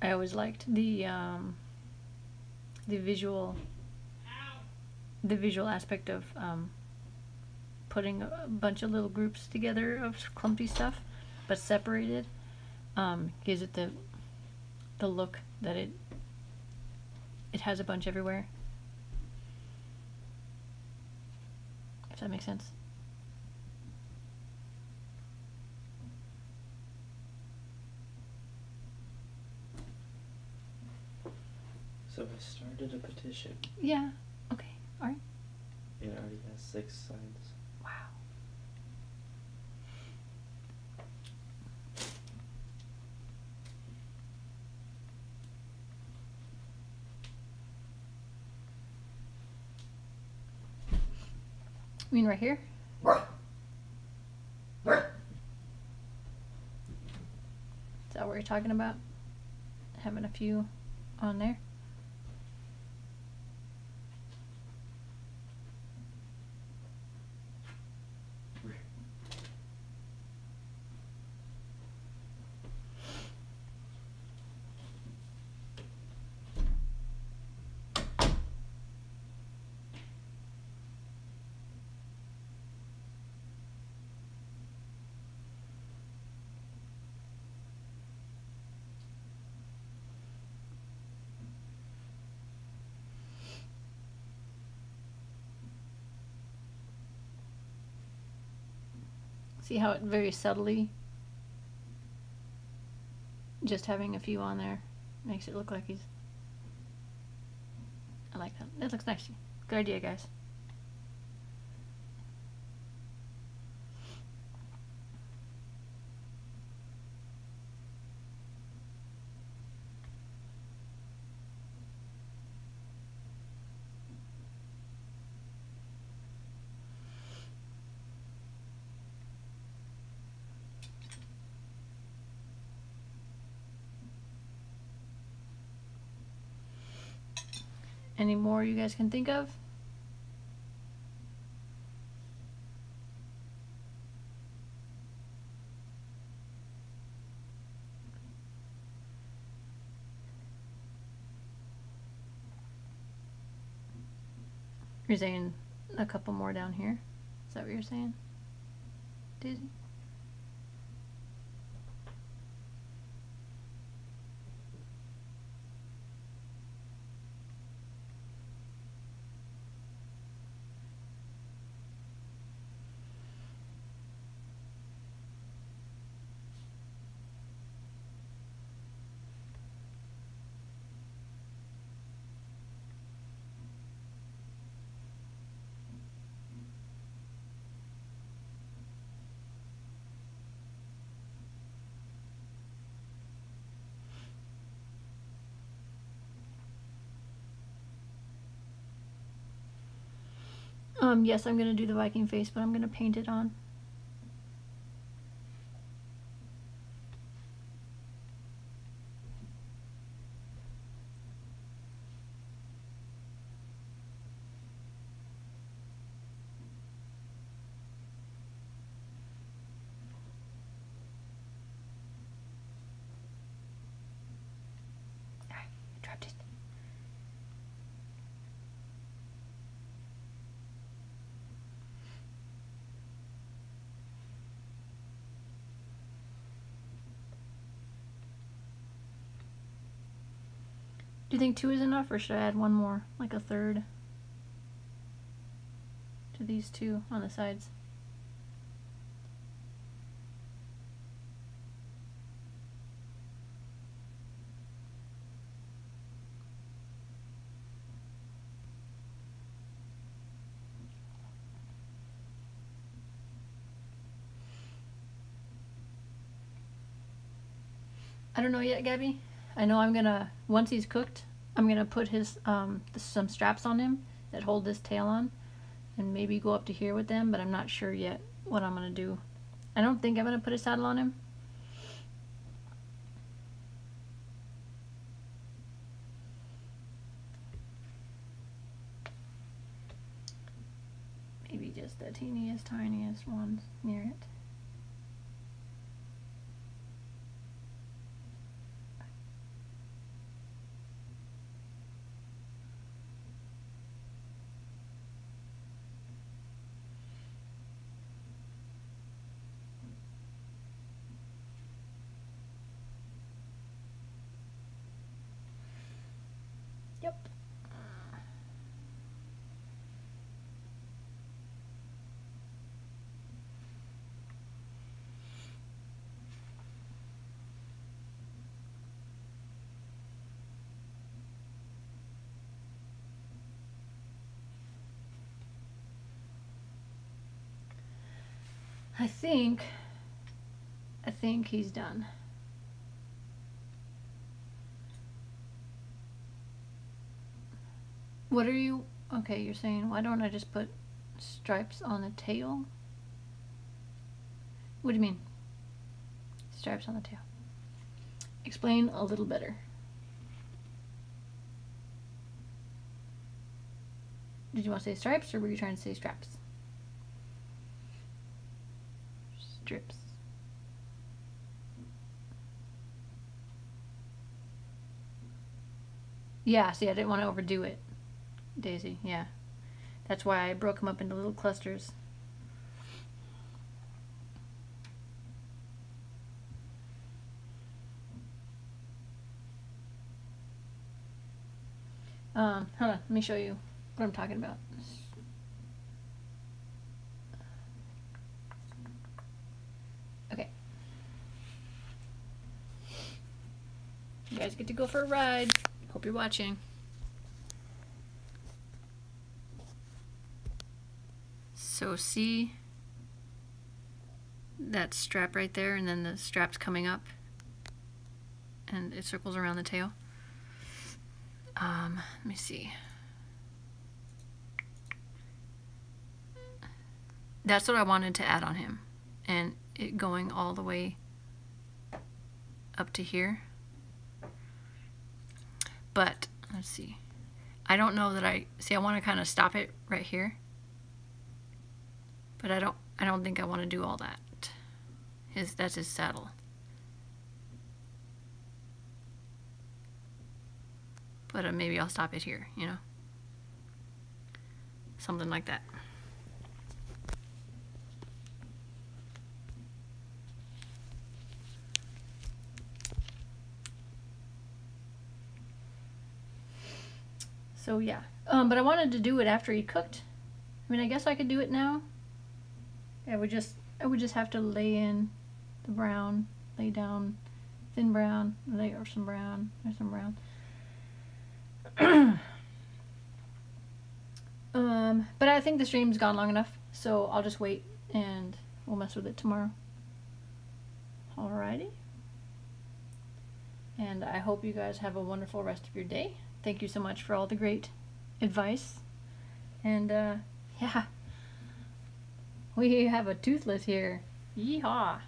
I always liked the visual aspect of putting a bunch of little groups together of clumpy stuff, but separated. Gives it the look that it has a bunch everywhere. If that makes sense. So I started a petition. Yeah. Okay. All right. It already has 6 signs. Wow. You mean right here? Is that what you're talking about? Having a few on there? See how it very subtly, just having a few on there, makes it look like he's... I like that. That looks nice. Good idea, guys. Any more you guys can think of? You're saying a couple more down here? Is that what you're saying? Dizzy? Yes, I'm gonna do the Viking face, but I'm gonna paint it on. I dropped it. Do you think 2 is enough, or should I add one more, like a third, to these 2 on the sides? I don't know yet, Gabby. I know I'm gonna, once he's cooked, I'm gonna put his some straps on him that hold this tail on, and maybe go up to here with them, but I'm not sure yet what I'm gonna do. I don't think I'm gonna put a saddle on him. Maybe just the teeniest, tiniest ones near it. Yep. I think he's done. What are you, okay, you're saying, why don't I just put stripes on the tail? What do you mean? Stripes on the tail. Explain a little better. Did you want to say stripes, or were you trying to say straps? Strips. Yeah, see, I didn't want to overdo it, Daisy, yeah. That's why I broke them up into little clusters. Hold on, let me show you what I'm talking about. Okay. You guys get to go for a ride. Hope you're watching. So see that strap right there, and then the strap's coming up and it circles around the tail. Let me see. That's what I wanted to add on him, and it going all the way up to here. But let's see. I don't know that I want to kind of stop it right here. But I don't think I want to do all that. That's his saddle. But maybe I'll stop it here, you know? Something like that. So yeah, but I wanted to do it after he cooked. I mean, I guess I could do it now. I would just have to lay in the brown, lay down thin brown, or some brown, or some brown. But I think the stream's gone long enough, so I'll just wait and we'll mess with it tomorrow. Alrighty. And I hope you guys have a wonderful rest of your day. Thank you so much for all the great advice. And Yeah. We have a Toothless here. Yeehaw.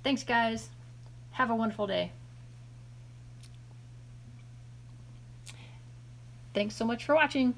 Thanks, guys. Have a wonderful day. Thanks so much for watching.